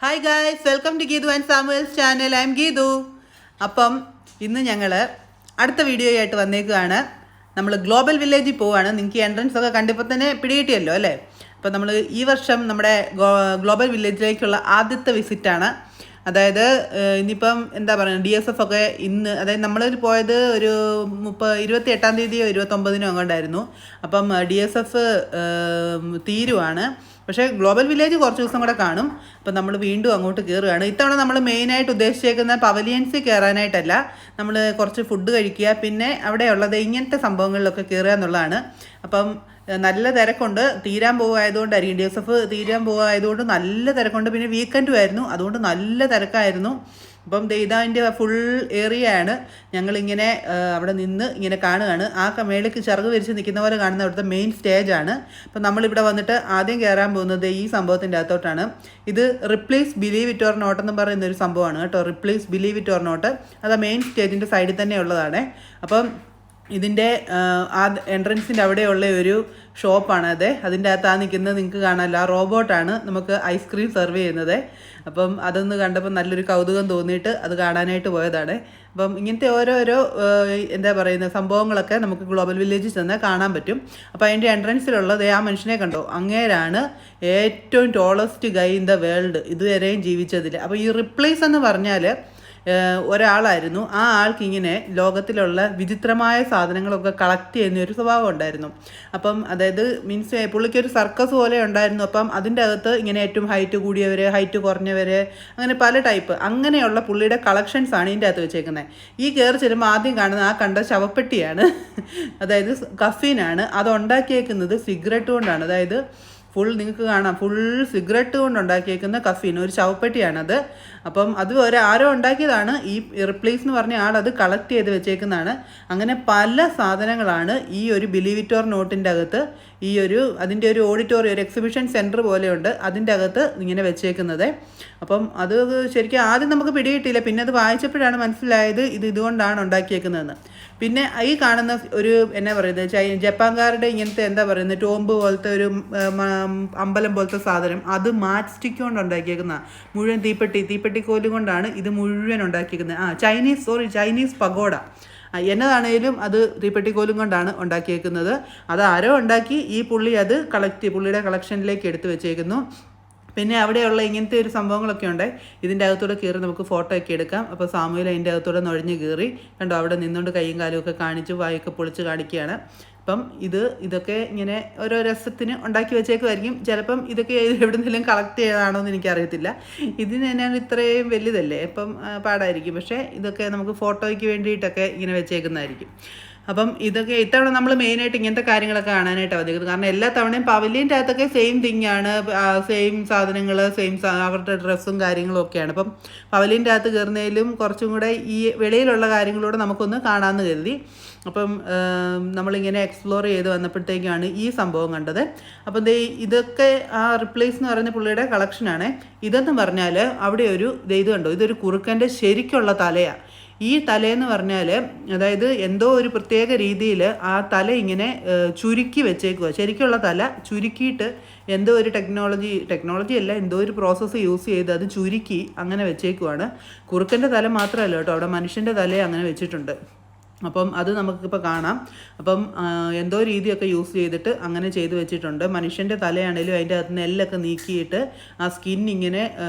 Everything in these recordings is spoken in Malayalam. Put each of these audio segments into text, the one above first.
Hi guys, welcome to Geethu and Samuel's channel. I'm Geethu. അപ്പം ഇന്ന് ഞങ്ങൾ അടുത്ത വീഡിയോ ആയിട്ട് വന്നേക്കുകയാണ്. നമ്മൾ ഗ്ലോബൽ വില്ലേജിൽ പോവുകയാണ്. നിങ്ങൾക്ക് എൻട്രൻസ് ഒക്കെ കണ്ടപ്പോൾ തന്നെ പിടികിട്ടിയല്ലോ അല്ലേ? അപ്പം നമ്മൾ ഈ വർഷം നമ്മുടെ ഗ്ലോബൽ വില്ലേജിലേക്കുള്ള ആദ്യത്തെ വിസിറ്റാണ്. അതായത് ഇനിയിപ്പം എന്താ പറയുക, DSF ഒക്കെ ഇന്ന്, അതായത് നമ്മളതിൽ പോയത് ഒരു 28-ാം തീയതിയോ 29-നോ അങ്ങോട്ടായിരുന്നു. അപ്പം DSF തീരുവാണ്. പക്ഷേ ഗ്ലോബൽ വില്ലേജ് കുറച്ച് ദിവസം കൂടെ കാണും. അപ്പം നമ്മൾ വീണ്ടും അങ്ങോട്ട് കയറുകയാണ്. ഇത്തവണ നമ്മൾ മെയിനായിട്ട് ഉദ്ദേശിച്ചേക്കുന്ന പവലിയൻസിൽ കയറാനായിട്ടല്ല, നമ്മൾ കുറച്ച് ഫുഡ് കഴിക്കുക, പിന്നെ അവിടെയുള്ളത് ഇങ്ങനത്തെ സംഭവങ്ങളിലൊക്കെ കയറുക എന്നുള്ളതാണ്. അപ്പം നല്ല തിരക്കുണ്ട്. തീരാൻ പോകുമായതുകൊണ്ടായിരിക്കും, DSF തീരാൻ പോകുമായതുകൊണ്ട് നല്ല തിരക്കുണ്ട്. പിന്നെ വീക്കെൻഡും ആയിരുന്നു, അതുകൊണ്ട് നല്ല തിരക്കായിരുന്നു. അപ്പം ഇതതിൻ്റെ ഫുൾ ഏരിയ ആണ്. ഞങ്ങളിങ്ങനെ അവിടെ നിന്ന് ഇങ്ങനെ കാണുകയാണ്. ആ മേളിലേക്ക് ചിറക് വിരിച്ച് നിൽക്കുന്ന പോലെ കാണുന്ന അവിടുത്തെ മെയിൻ സ്റ്റേജാണ്. അപ്പം നമ്മളിവിടെ വന്നിട്ട് ആദ്യം കയറാൻ പോകുന്നത് ഈ സംഭവത്തിൻ്റെ അകത്തോട്ടാണ്. ഇത് Ripley's believe it or not എന്ന് പറയുന്ന ഒരു സംഭവമാണ് കേട്ടോ. Ripley's believe it or not, അത് മെയിൻ സ്റ്റേജിൻ്റെ സൈഡിൽ തന്നെ ഉള്ളതാണ്. അപ്പം ഇതിൻ്റെ ആ എൻട്രൻസിൻ്റെ അവിടെയുള്ള ഒരു ഷോപ്പാണ് അത്. അതിൻ്റെ അകത്ത് നിൽക്കുന്നത് നിങ്ങൾക്ക് കാണാമല്ലോ, ആ റോബോട്ടാണ് നമുക്ക് ഐസ്ക്രീം സെർവ് ചെയ്യുന്നത്. അപ്പം അതൊന്ന് കണ്ടപ്പോൾ നല്ലൊരു കൗതുകം തോന്നിയിട്ട് അത് കാണാനായിട്ട് പോയതാണ്. അപ്പം ഇങ്ങനത്തെ ഓരോരോ എന്താ പറയുന്ന സംഭവങ്ങളൊക്കെ നമുക്ക് ഗ്ലോബൽ വില്ലേജിൽ ചെന്നാൽ കാണാൻ പറ്റും. അപ്പോൾ അതിൻ്റെ എൻട്രൻസിലുള്ളത് ആ മനുഷ്യനെ കണ്ടോ, അങ്ങേരാണ് ഏറ്റവും tallest Guy in the world ഇതുവരെയും ജീവിച്ചതിൽ. അപ്പോൾ ഈ റിപ്ലേസ് എന്ന് പറഞ്ഞാൽ ഒരാളായിരുന്നു. ആ ആൾക്ക് ഇങ്ങനെ ലോകത്തിലുള്ള വിചിത്രമായ സാധനങ്ങളൊക്കെ കളക്ട് ചെയ്യുന്ന ഒരു സ്വഭാവം ഉണ്ടായിരുന്നു. അപ്പം അതായത് മീൻസ് പുള്ളിക്കൊരു സർക്കസ് പോലെ ഉണ്ടായിരുന്നു. അപ്പം അതിൻ്റെ അകത്ത് ഇങ്ങനെ ഏറ്റവും ഹൈറ്റ് കൂടിയവർ, ഹൈറ്റ് കുറഞ്ഞവർ, അങ്ങനെ പല ടൈപ്പ് അങ്ങനെയുള്ള പുള്ളിയുടെ കളക്ഷൻസാണ് ഇതിൻ്റെ അകത്ത് വെച്ചേക്കുന്നത്. ഈ കയറി ചെല്ലുമ്പോൾ ആദ്യം കാണുന്ന ആ കണ്ട ശവപ്പെട്ടിയാണ്, അതായത് കഫീനാണ്. അത് ഉണ്ടാക്കിയേക്കുന്നത് സിഗരറ്റ് കൊണ്ടാണ്. അതായത് ഫുൾ നിങ്ങൾക്ക് കാണാം, ഫുൾ സിഗരറ്റ് കൊണ്ട് ഉണ്ടാക്കിയേക്കുന്ന കഫീൻ, ഒരു ശവപ്പെട്ടിയാണത്. അപ്പം അത് ആരോ ഉണ്ടാക്കിയതാണ്. ഈ റിപ്ലേസ് എന്ന് പറഞ്ഞ ആൾ അത് കളക്ട് ചെയ്ത് വെച്ചേക്കുന്നതാണ്. അങ്ങനെ പല സാധനങ്ങളാണ് ഈ ഒരു ബിലീവ് ഇറ്റ് ഓർ നോട്ടിൻ്റെ അകത്ത്, ഈ അതിൻ്റെ ഒരു ഓഡിറ്റോറിയം, ഒരു എക്സിബിഷൻ സെൻറ്റർ പോലെയുണ്ട്, അതിൻ്റെ അകത്ത് ഇങ്ങനെ വെച്ചേക്കുന്നത്. അപ്പം അത് ശരിക്കും ആദ്യം നമുക്ക് പിടികിട്ടില്ല, പിന്നെ അത് വായിച്ചപ്പോഴാണ് മനസ്സിലായത് ഇതുകൊണ്ടാണ് ഉണ്ടാക്കിയേക്കുന്നതെന്ന്. പിന്നെ ഈ കാണുന്ന ഒരു എന്നാ പറയുന്നത്, ജപ്പാൻകാരുടെ ഇങ്ങനത്തെ എന്താ പറയുന്നത്, ടോംബ് പോലത്തെ ഒരു അമ്പലം പോലത്തെ സാധനം, അത് മാറ്റ് സ്റ്റിക്ക് കൊണ്ട് ഉണ്ടാക്കിയേക്കുന്ന മുഴുവൻ തീപ്പെട്ടിക്കോലും കൊണ്ടാണ് ഇത് മുഴുവൻ ഉണ്ടാക്കിയേക്കുന്നത്. ചൈനീസ് പഗോഡ എന്നതാണേലും അത് തീപ്പെട്ടിക്കോലും കൊണ്ടാണ് ഉണ്ടാക്കിയേക്കുന്നത്. അത് ആരോ ഉണ്ടാക്കി, ഈ പുള്ളി അത് പുള്ളിയുടെ കളക്ഷനിലേക്ക് എടുത്തു വെച്ചേക്കുന്നു. പിന്നെ അവിടെയുള്ള ഇങ്ങനത്തെ ഒരു സംഭവങ്ങളൊക്കെ ഉണ്ട്. ഇതിൻ്റെ അകത്തൂടെ കയറി നമുക്ക് ഫോട്ടോ ഒക്കെ എടുക്കാം. അപ്പോൾ സാമുവേൽ അതിൻ്റെ അകത്തൂടെ നുഴഞ്ഞ് കയറി കണ്ടോ, അവിടെ നിന്നുകൊണ്ട് കൈയും കാലും ഒക്കെ കാണിച്ച് വായൊക്കെ പൊളിച്ച് കാണിക്കുകയാണ്. അപ്പം ഇതൊക്കെ ഇങ്ങനെ ഓരോ രസത്തിന് ഉണ്ടാക്കി വെച്ചേക്കുമായിരിക്കും. ചിലപ്പം ഇതൊക്കെ എവിടെന്നെങ്കിലും കളക്ട് ചെയ്തതാണോ എന്ന് എനിക്കറിയത്തില്ല. ഇതിന് തന്നെയാണ് ഇത്രയും വലുതല്ലേ, അപ്പം പാടായിരിക്കും. പക്ഷേ ഇതൊക്കെ നമുക്ക് ഫോട്ടോയ്ക്ക് വേണ്ടിയിട്ടൊക്കെ ഇങ്ങനെ വെച്ചേക്കുന്നതായിരിക്കും. അപ്പം ഇതൊക്കെ ഇത്തവണ നമ്മൾ മെയിനായിട്ട് ഇങ്ങനത്തെ കാര്യങ്ങളൊക്കെ കാണാനായിട്ട് അവതരിക്കുന്നത്. കാരണം എല്ലാ തവണയും പവലിയൻ്റെ അകത്തൊക്കെ സെയിം തിങ്ങാണ്, സെയിം സാധനങ്ങൾ, അവരുടെ ഡ്രസ്സും കാര്യങ്ങളും ഒക്കെയാണ്. അപ്പം പവലിയൻ്റെ അകത്ത് കയറുന്നതിലും കുറച്ചും കൂടെ ഈ വെളിയിലുള്ള കാര്യങ്ങളൂടെ നമുക്കൊന്ന് കാണാമെന്ന് കരുതി. അപ്പം നമ്മളിങ്ങനെ എക്സ്പ്ലോർ ചെയ്ത് വന്നപ്പോഴത്തേക്കാണ് ഈ സംഭവം കണ്ടത്. അപ്പം ഇതൊക്കെ ആ റിപ്ലേസ് എന്ന് പറയുന്ന പുള്ളിയുടെ കളക്ഷനാണ്. ഇതെന്ന് പറഞ്ഞാൽ അവിടെ ഇത് കണ്ടോ, ഇതൊരു കുറുക്കൻ്റെ ശരിക്കുള്ള തലയാണ്. ഈ തലയെന്ന് പറഞ്ഞാൽ, അതായത് എന്തോ ഒരു പ്രത്യേക രീതിയിൽ ആ തല ഇങ്ങനെ ചുരുക്കി വെച്ചേക്കുക. ശരിക്കുള്ള തല ചുരുക്കിയിട്ട് എന്തോ ഒരു ടെക്നോളജി അല്ല, എന്തോ ഒരു പ്രോസസ്സ് യൂസ് ചെയ്ത് അത് ചുരുക്കി അങ്ങനെ വെച്ചേക്കുവാണ്. കുറുക്കൻ്റെ തല മാത്രമല്ല കേട്ടോ, അവിടെ മനുഷ്യൻ്റെ തല അങ്ങനെ വെച്ചിട്ടുണ്ട്. അപ്പം അത് നമുക്കിപ്പോൾ കാണാം. അപ്പം എന്തോ രീതിയൊക്കെ യൂസ് ചെയ്തിട്ട് അങ്ങനെ ചെയ്ത് വെച്ചിട്ടുണ്ട്. മനുഷ്യൻ്റെ തലയാണേലും അതിൻ്റെ അകത്ത് നിന്ന് എല്ലൊക്കെ നീക്കിയിട്ട് ആ സ്കിൻ ഇങ്ങനെ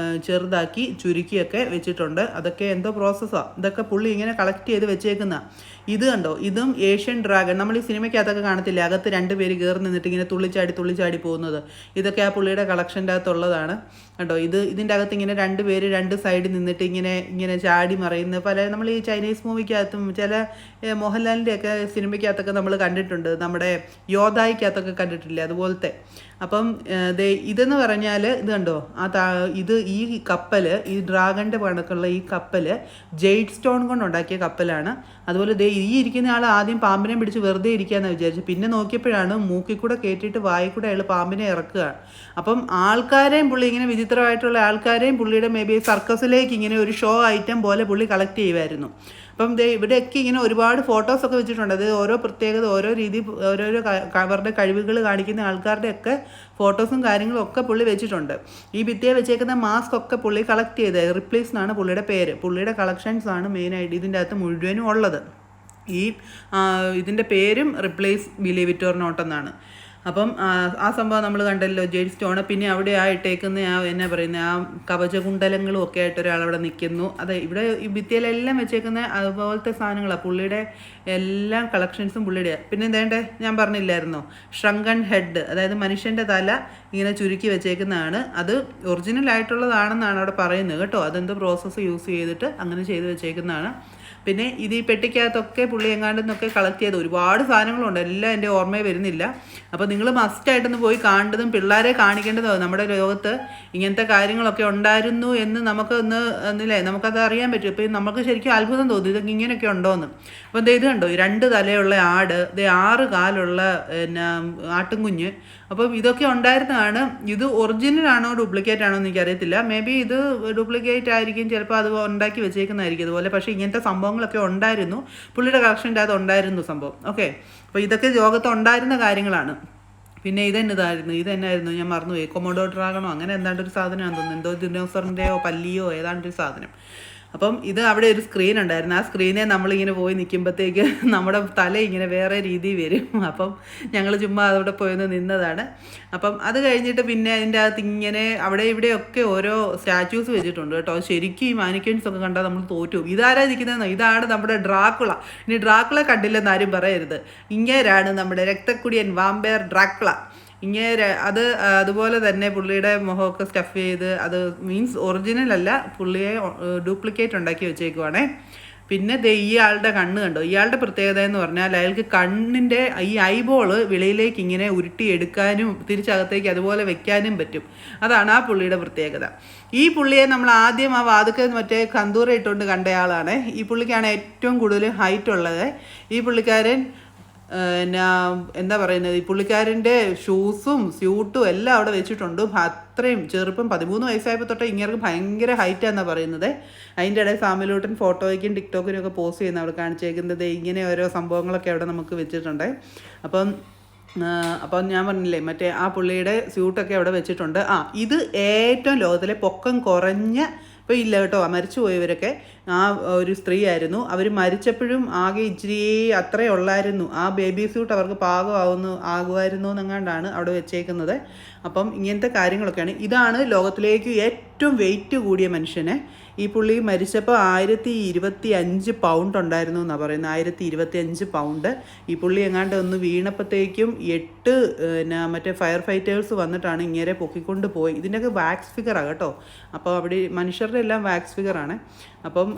ചെറുതാക്കി ചുരുക്കിയൊക്കെ വെച്ചിട്ടുണ്ട്. അതൊക്കെ എന്തോ പ്രോസസ്സാണ്. ഇതൊക്കെ പുള്ളി ഇങ്ങനെ കളക്ട് ചെയ്ത് വെച്ചേക്കുന്ന. ഇത് കണ്ടോ, ഇതും ഏഷ്യൻ ഡ്രാഗൺ. നമ്മൾ ഈ സിനിമയ്ക്കകത്തൊക്കെ കാണത്തില്ല, അകത്ത് 2 പേര് കയറി നിന്നിട്ട് ഇങ്ങനെ തുള്ളിച്ചാടി പോകുന്നത്. ഇതൊക്കെ ആ പുള്ളിയുടെ കളക്ഷൻ്റെ അകത്തുള്ളതാണ് കേട്ടോ. ഇതിൻ്റെ അകത്ത് ഇങ്ങനെ 2 പേര് 2 സൈഡിൽ നിന്നിട്ട് ഇങ്ങനെ ചാടി മറയുന്ന പല, നമ്മൾ ഈ ചൈനീസ് മൂവിക്കകത്തും ചില മോഹൻലാലിൻ്റെ ഒക്കെ സിനിമയ്ക്കകത്തൊക്കെ നമ്മൾ കണ്ടിട്ടുണ്ട്, നമ്മുടെ യോദ്ധായ്ക്കകത്തൊക്കെ കണ്ടിട്ടില്ലേ, അതുപോലത്തെ. അപ്പം ഇതെന്ന് പറഞ്ഞാൽ ഇത് കണ്ടോ, ഈ കപ്പൽ, ഈ ഡ്രാഗൻ്റെ കണക്കുള്ള ഈ കപ്പൽ ജെയ്ഡ് സ്റ്റോൺ കൊണ്ട് ഉണ്ടാക്കിയ കപ്പലാണ്. അതുപോലെ ഈ ഇരിക്കുന്ന ആൾ ആദ്യം പാമ്പിനെ പിടിച്ച് വെറുതെ ഇരിക്കാമെന്ന് വിചാരിച്ചു. പിന്നെ നോക്കിയപ്പോഴാണ് മൂക്കിൽ കൂടെ കയറ്റിയിട്ട് വായിൽ കൂടെ അയാൾ പാമ്പിനെ ഇറക്കുകയാണ്. അപ്പം ആൾക്കാരെയും പുള്ളി ഇങ്ങനെ വിചിത്രമായിട്ടുള്ള ആൾക്കാരെയും പുള്ളിയുടെ സർക്കസിലേക്ക് ഇങ്ങനെ ഒരു ഷോ ഐറ്റം പോലെ പുള്ളി കളക്ട് ചെയ്യുമായിരുന്നു. അപ്പം ഇവിടെയൊക്കെ ഇങ്ങനെ ഒരുപാട് ഫോട്ടോസൊക്കെ വെച്ചിട്ടുണ്ട്. അത് ഓരോ പ്രത്യേകത, ഓരോ രീതി, ഓരോരോ അവരുടെ കഴിവുകൾ കാണിക്കുന്ന ആൾക്കാരുടെയൊക്കെ ഫോട്ടോസും കാര്യങ്ങളും ഒക്കെ പുള്ളി വെച്ചിട്ടുണ്ട്. ഈ ഭിത്തിയെ വെച്ചേക്കുന്ന മാസ്ക് ഒക്കെ പുള്ളി കളക്ട് ചെയ്തത്. റിപ്ലേസ് എന്നാണ് പുള്ളിയുടെ പേര്. പുള്ളിയുടെ കളക്ഷൻസ് ആണ് മെയിനായിട്ട് ഇതിൻ്റെ അകത്ത് മുഴുവനും ഉള്ളത്. ഈ ഇതിൻ്റെ പേരും Ripley's believe it or not എന്നാണ്. അപ്പം ആ സംഭവം നമ്മൾ കണ്ടല്ലോ, ജെയ്ഡ് സ്റ്റോണ്. പിന്നെ അവിടെ ഇട്ടേക്കുന്ന എന്നാ പറയുന്നത്, ആ കവചകുണ്ടലങ്ങളും ഒക്കെ ആയിട്ട് ഒരാളവിടെ നിൽക്കുന്നു. അതെ, ഇവിടെ ഈ ഭിത്തിയിലെല്ലാം വെച്ചേക്കുന്ന അതുപോലത്തെ സാധനങ്ങളാണ്. പുള്ളിയുടെ എല്ലാ കളക്ഷൻസും പുള്ളിയുടെ. പിന്നെ എന്തേണ്ടേ, ഞാൻ പറഞ്ഞില്ലായിരുന്നോ, ഷ്രങ്കൺ ഹെഡ്, അതായത് മനുഷ്യൻ്റെ തല ഇങ്ങനെ ചുരുക്കി വെച്ചേക്കുന്നതാണ്. അത് ഒറിജിനൽ ആയിട്ടുള്ളതാണെന്നാണ് അവിടെ പറയുന്നത് കേട്ടോ. അതെന്ത് പ്രോസസ്സ് യൂസ് ചെയ്തിട്ട് അങ്ങനെ ചെയ്ത് വെച്ചേക്കുന്നതാണ്. പിന്നെ ഇത് ഈ പെട്ടിക്കകത്തൊക്കെ പുള്ളി എങ്ങാണ്ടെന്നൊക്കെ കളക്ട് ചെയ്ത് ഒരുപാട് സാധനങ്ങളുണ്ട്. എല്ലാം എൻ്റെ ഓർമ്മയിൽ വരുന്നില്ല. അപ്പോൾ നിങ്ങൾ മസ്റ്റായിട്ടൊന്ന് പോയി കാണേണ്ടതും പിള്ളേരെ കാണിക്കേണ്ടതും. നമ്മുടെ ലോകത്ത് ഇങ്ങനത്തെ കാര്യങ്ങളൊക്കെ ഉണ്ടായിരുന്നു എന്ന് നമുക്കൊന്നില്ലേ, നമുക്കത് അറിയാൻ പറ്റും. ഇപ്പോൾ നമുക്ക് ശരിക്കും അത്ഭുതം തോന്നും, ഇതൊക്കെ ഇങ്ങനെയൊക്കെ ഉണ്ടോയെന്ന്. അപ്പോൾ ഇത് കണ്ടോ, 2 തലയുള്ള ആട്, 6 കാലുള്ള പിന്നെ ആട്ടുംകുഞ്ഞ്. അപ്പം ഇതൊക്കെ ഉണ്ടായിരുന്നതാണ്. ഇത് ഒറിജിനൽ ആണോ ഡ്യൂപ്ലിക്കേറ്റ് ആണോ എന്ന് എനിക്കറിയത്തില്ല. മേ ബി ഇത് ഡ്യൂപ്ലിക്കേറ്റ് ആയിരിക്കും, ചിലപ്പോൾ അത് ഉണ്ടാക്കി വെച്ചേക്കുന്നതായിരിക്കും അതുപോലെ. പക്ഷേ ഇങ്ങനത്തെ സംഭവങ്ങളൊക്കെ ഉണ്ടായിരുന്നു, പുള്ളിയുടെ കളക്ഷൻ്റെ അത് ഉണ്ടായിരുന്നു സംഭവം. ഓക്കെ, അപ്പോൾ ഇതൊക്കെ ലോകത്ത് ഉണ്ടായിരുന്ന കാര്യങ്ങളാണ്. പിന്നെ ഇതെന്നായിരുന്നു ഞാൻ മറന്നുപോയി, കൊമോഡോ ഡ്രാഗണോ അങ്ങനെ എന്താണ്ടൊരു സാധനമാണെന്ന് തോന്നുന്നു, എന്തോ ദിനോസറിൻ്റെയോ പല്ലിയോ ഏതാണ്ടൊരു സാധനം. അപ്പം ഇത് അവിടെ ഒരു സ്ക്രീൻ ഉണ്ടായിരുന്നു. ആ സ്ക്രീനെ നമ്മളിങ്ങനെ പോയി നിൽക്കുമ്പോഴത്തേക്ക് നമ്മുടെ തല ഇങ്ങനെ വേറെ രീതിയിൽ വരും. അപ്പം ഞങ്ങൾ ചുമ്മാ അവിടെ പോയൊന്ന് നിന്നതാണ്. അപ്പം അത് കഴിഞ്ഞിട്ട് പിന്നെ അതിൻ്റെ അകത്ത് ഇങ്ങനെ അവിടെ ഇവിടെയൊക്കെ ഓരോ സ്റ്റാച്യൂസ് വെച്ചിട്ടുണ്ട് കേട്ടോ. ശരിക്കും ഈ മാനിക്യൂൻസ് ഒക്കെ കണ്ടാൽ നമ്മൾ തോറ്റു. ഇതാരാ ഇരിക്കുന്നതെന്നോ, ഇതാണ് നമ്മുടെ ഡ്രാക്കുള. ഇനി ഡ്രാക്കുള കണ്ടില്ലെന്ന് ആരും പറയരുത്. ഇങ്ങേരാണ് നമ്മുടെ രക്തക്കുടിയൻ വാമ്പയർ ഡ്രാക്കുള. അതുപോലെ തന്നെ പുള്ളിയുടെ മുഖമൊക്കെ സ്റ്റഫ് ചെയ്ത്, അത് മീൻസ് ഒറിജിനൽ അല്ല, പുള്ളിയെ ഡ്യൂപ്ലിക്കേറ്റ് ഉണ്ടാക്കി വെച്ചേക്കുവാണേ. പിന്നെ ഇയാളുടെ കണ്ണ് കണ്ടോ. ഇയാളുടെ പ്രത്യേകത എന്ന് പറഞ്ഞാൽ അയാൾക്ക് കണ്ണിൻ്റെ ഈ ഐബോള് വെളിയിലേക്ക് ഇങ്ങനെ ഉരുട്ടിയെടുക്കാനും തിരിച്ചകത്തേക്ക് അതുപോലെ വെക്കാനും പറ്റും. അതാണ് ആ പുള്ളിയുടെ പ്രത്യേകത. ഈ പുള്ളിയെ നമ്മൾ ആദ്യം ആ വാതുക്കെ മറ്റേ കന്തൂറ ഇട്ടുകൊണ്ട് കണ്ടയാളാണ്. ഈ പുള്ളിക്കാണ് ഏറ്റവും കൂടുതൽ ഹൈറ്റ് ഉള്ളത്. ഈ പുള്ളിക്കാരൻ എന്താ പറയുന്നത്, ഈ പുള്ളിക്കാരൻ്റെ ഷൂസും സ്യൂട്ടും എല്ലാം അവിടെ വെച്ചിട്ടുണ്ട്. അത്രയും ചെറുപ്പം 13 വയസ്സായപ്പോൾ തൊട്ട് ഇങ്ങനെ ഭയങ്കര ഹൈറ്റാണെന്നാണ് പറയുന്നത്. അതിൻ്റെ ഇടയിൽ ഫാമിലിയോട്ടും ഫോട്ടോയ്ക്കും ടിക്ടോക്കിനും ഒക്കെ പോസ്റ്റ് ചെയ്യുന്ന അവിടെ കാണിച്ചേക്കുന്നത് ഇങ്ങനെ ഓരോ സംഭവങ്ങളൊക്കെ അവിടെ നമുക്ക് വെച്ചിട്ടുണ്ട്. അപ്പം ഞാൻ പറഞ്ഞില്ലേ, മറ്റേ ആ പുള്ളിയുടെ സ്യൂട്ടൊക്കെ അവിടെ വെച്ചിട്ടുണ്ട്. ഇത് ഏറ്റവും ലോകത്തിലെ പൊക്കം കുറഞ്ഞ, ഇപ്പോൾ ഇല്ല കേട്ടോ, മരിച്ചു പോയവരൊക്കെ ആ ഒരു സ്ത്രീ ആയിരുന്നു. അവർ മരിച്ചപ്പോഴും ആകെ ഇച്ചിരി അത്രേ ഉള്ളായിരുന്നു. ആ ബേബി സ്യൂട്ട് അവർക്ക് ആകുമായിരുന്നു എന്നെങ്ങാണ്ടാണ് അവിടെ വെച്ചേക്കുന്നത്. അപ്പം ഇങ്ങനത്തെ കാര്യങ്ങളൊക്കെയാണ്. ഇതാണ് ലോകത്തിലേക്ക് ഏറ്റവും വെയിറ്റ് കൂടിയ മനുഷ്യനെ. ഈ പുള്ളി മരിച്ചപ്പോൾ 1025 പൗണ്ട് ഉണ്ടായിരുന്നു എന്നാണ് പറയുന്നത്. 1025 പൗണ്ട്. ഈ പുള്ളി എങ്ങാണ്ട് ഒന്ന് വീണപ്പോഴത്തേക്കും 8 മറ്റേ ഫയർ ഫൈറ്റേഴ്സ് വന്നിട്ടാണ് ഇങ്ങനെ പൊക്കിക്കൊണ്ട് പോയി. ഇതിൻ്റെയൊക്കെ വാക്സ് ഫിഗറാണ് കേട്ടോ. അപ്പോൾ അവിടെ മനുഷ്യരുടെ എല്ലാം വാക്സ് ഫിഗറാണ്. അപ്പം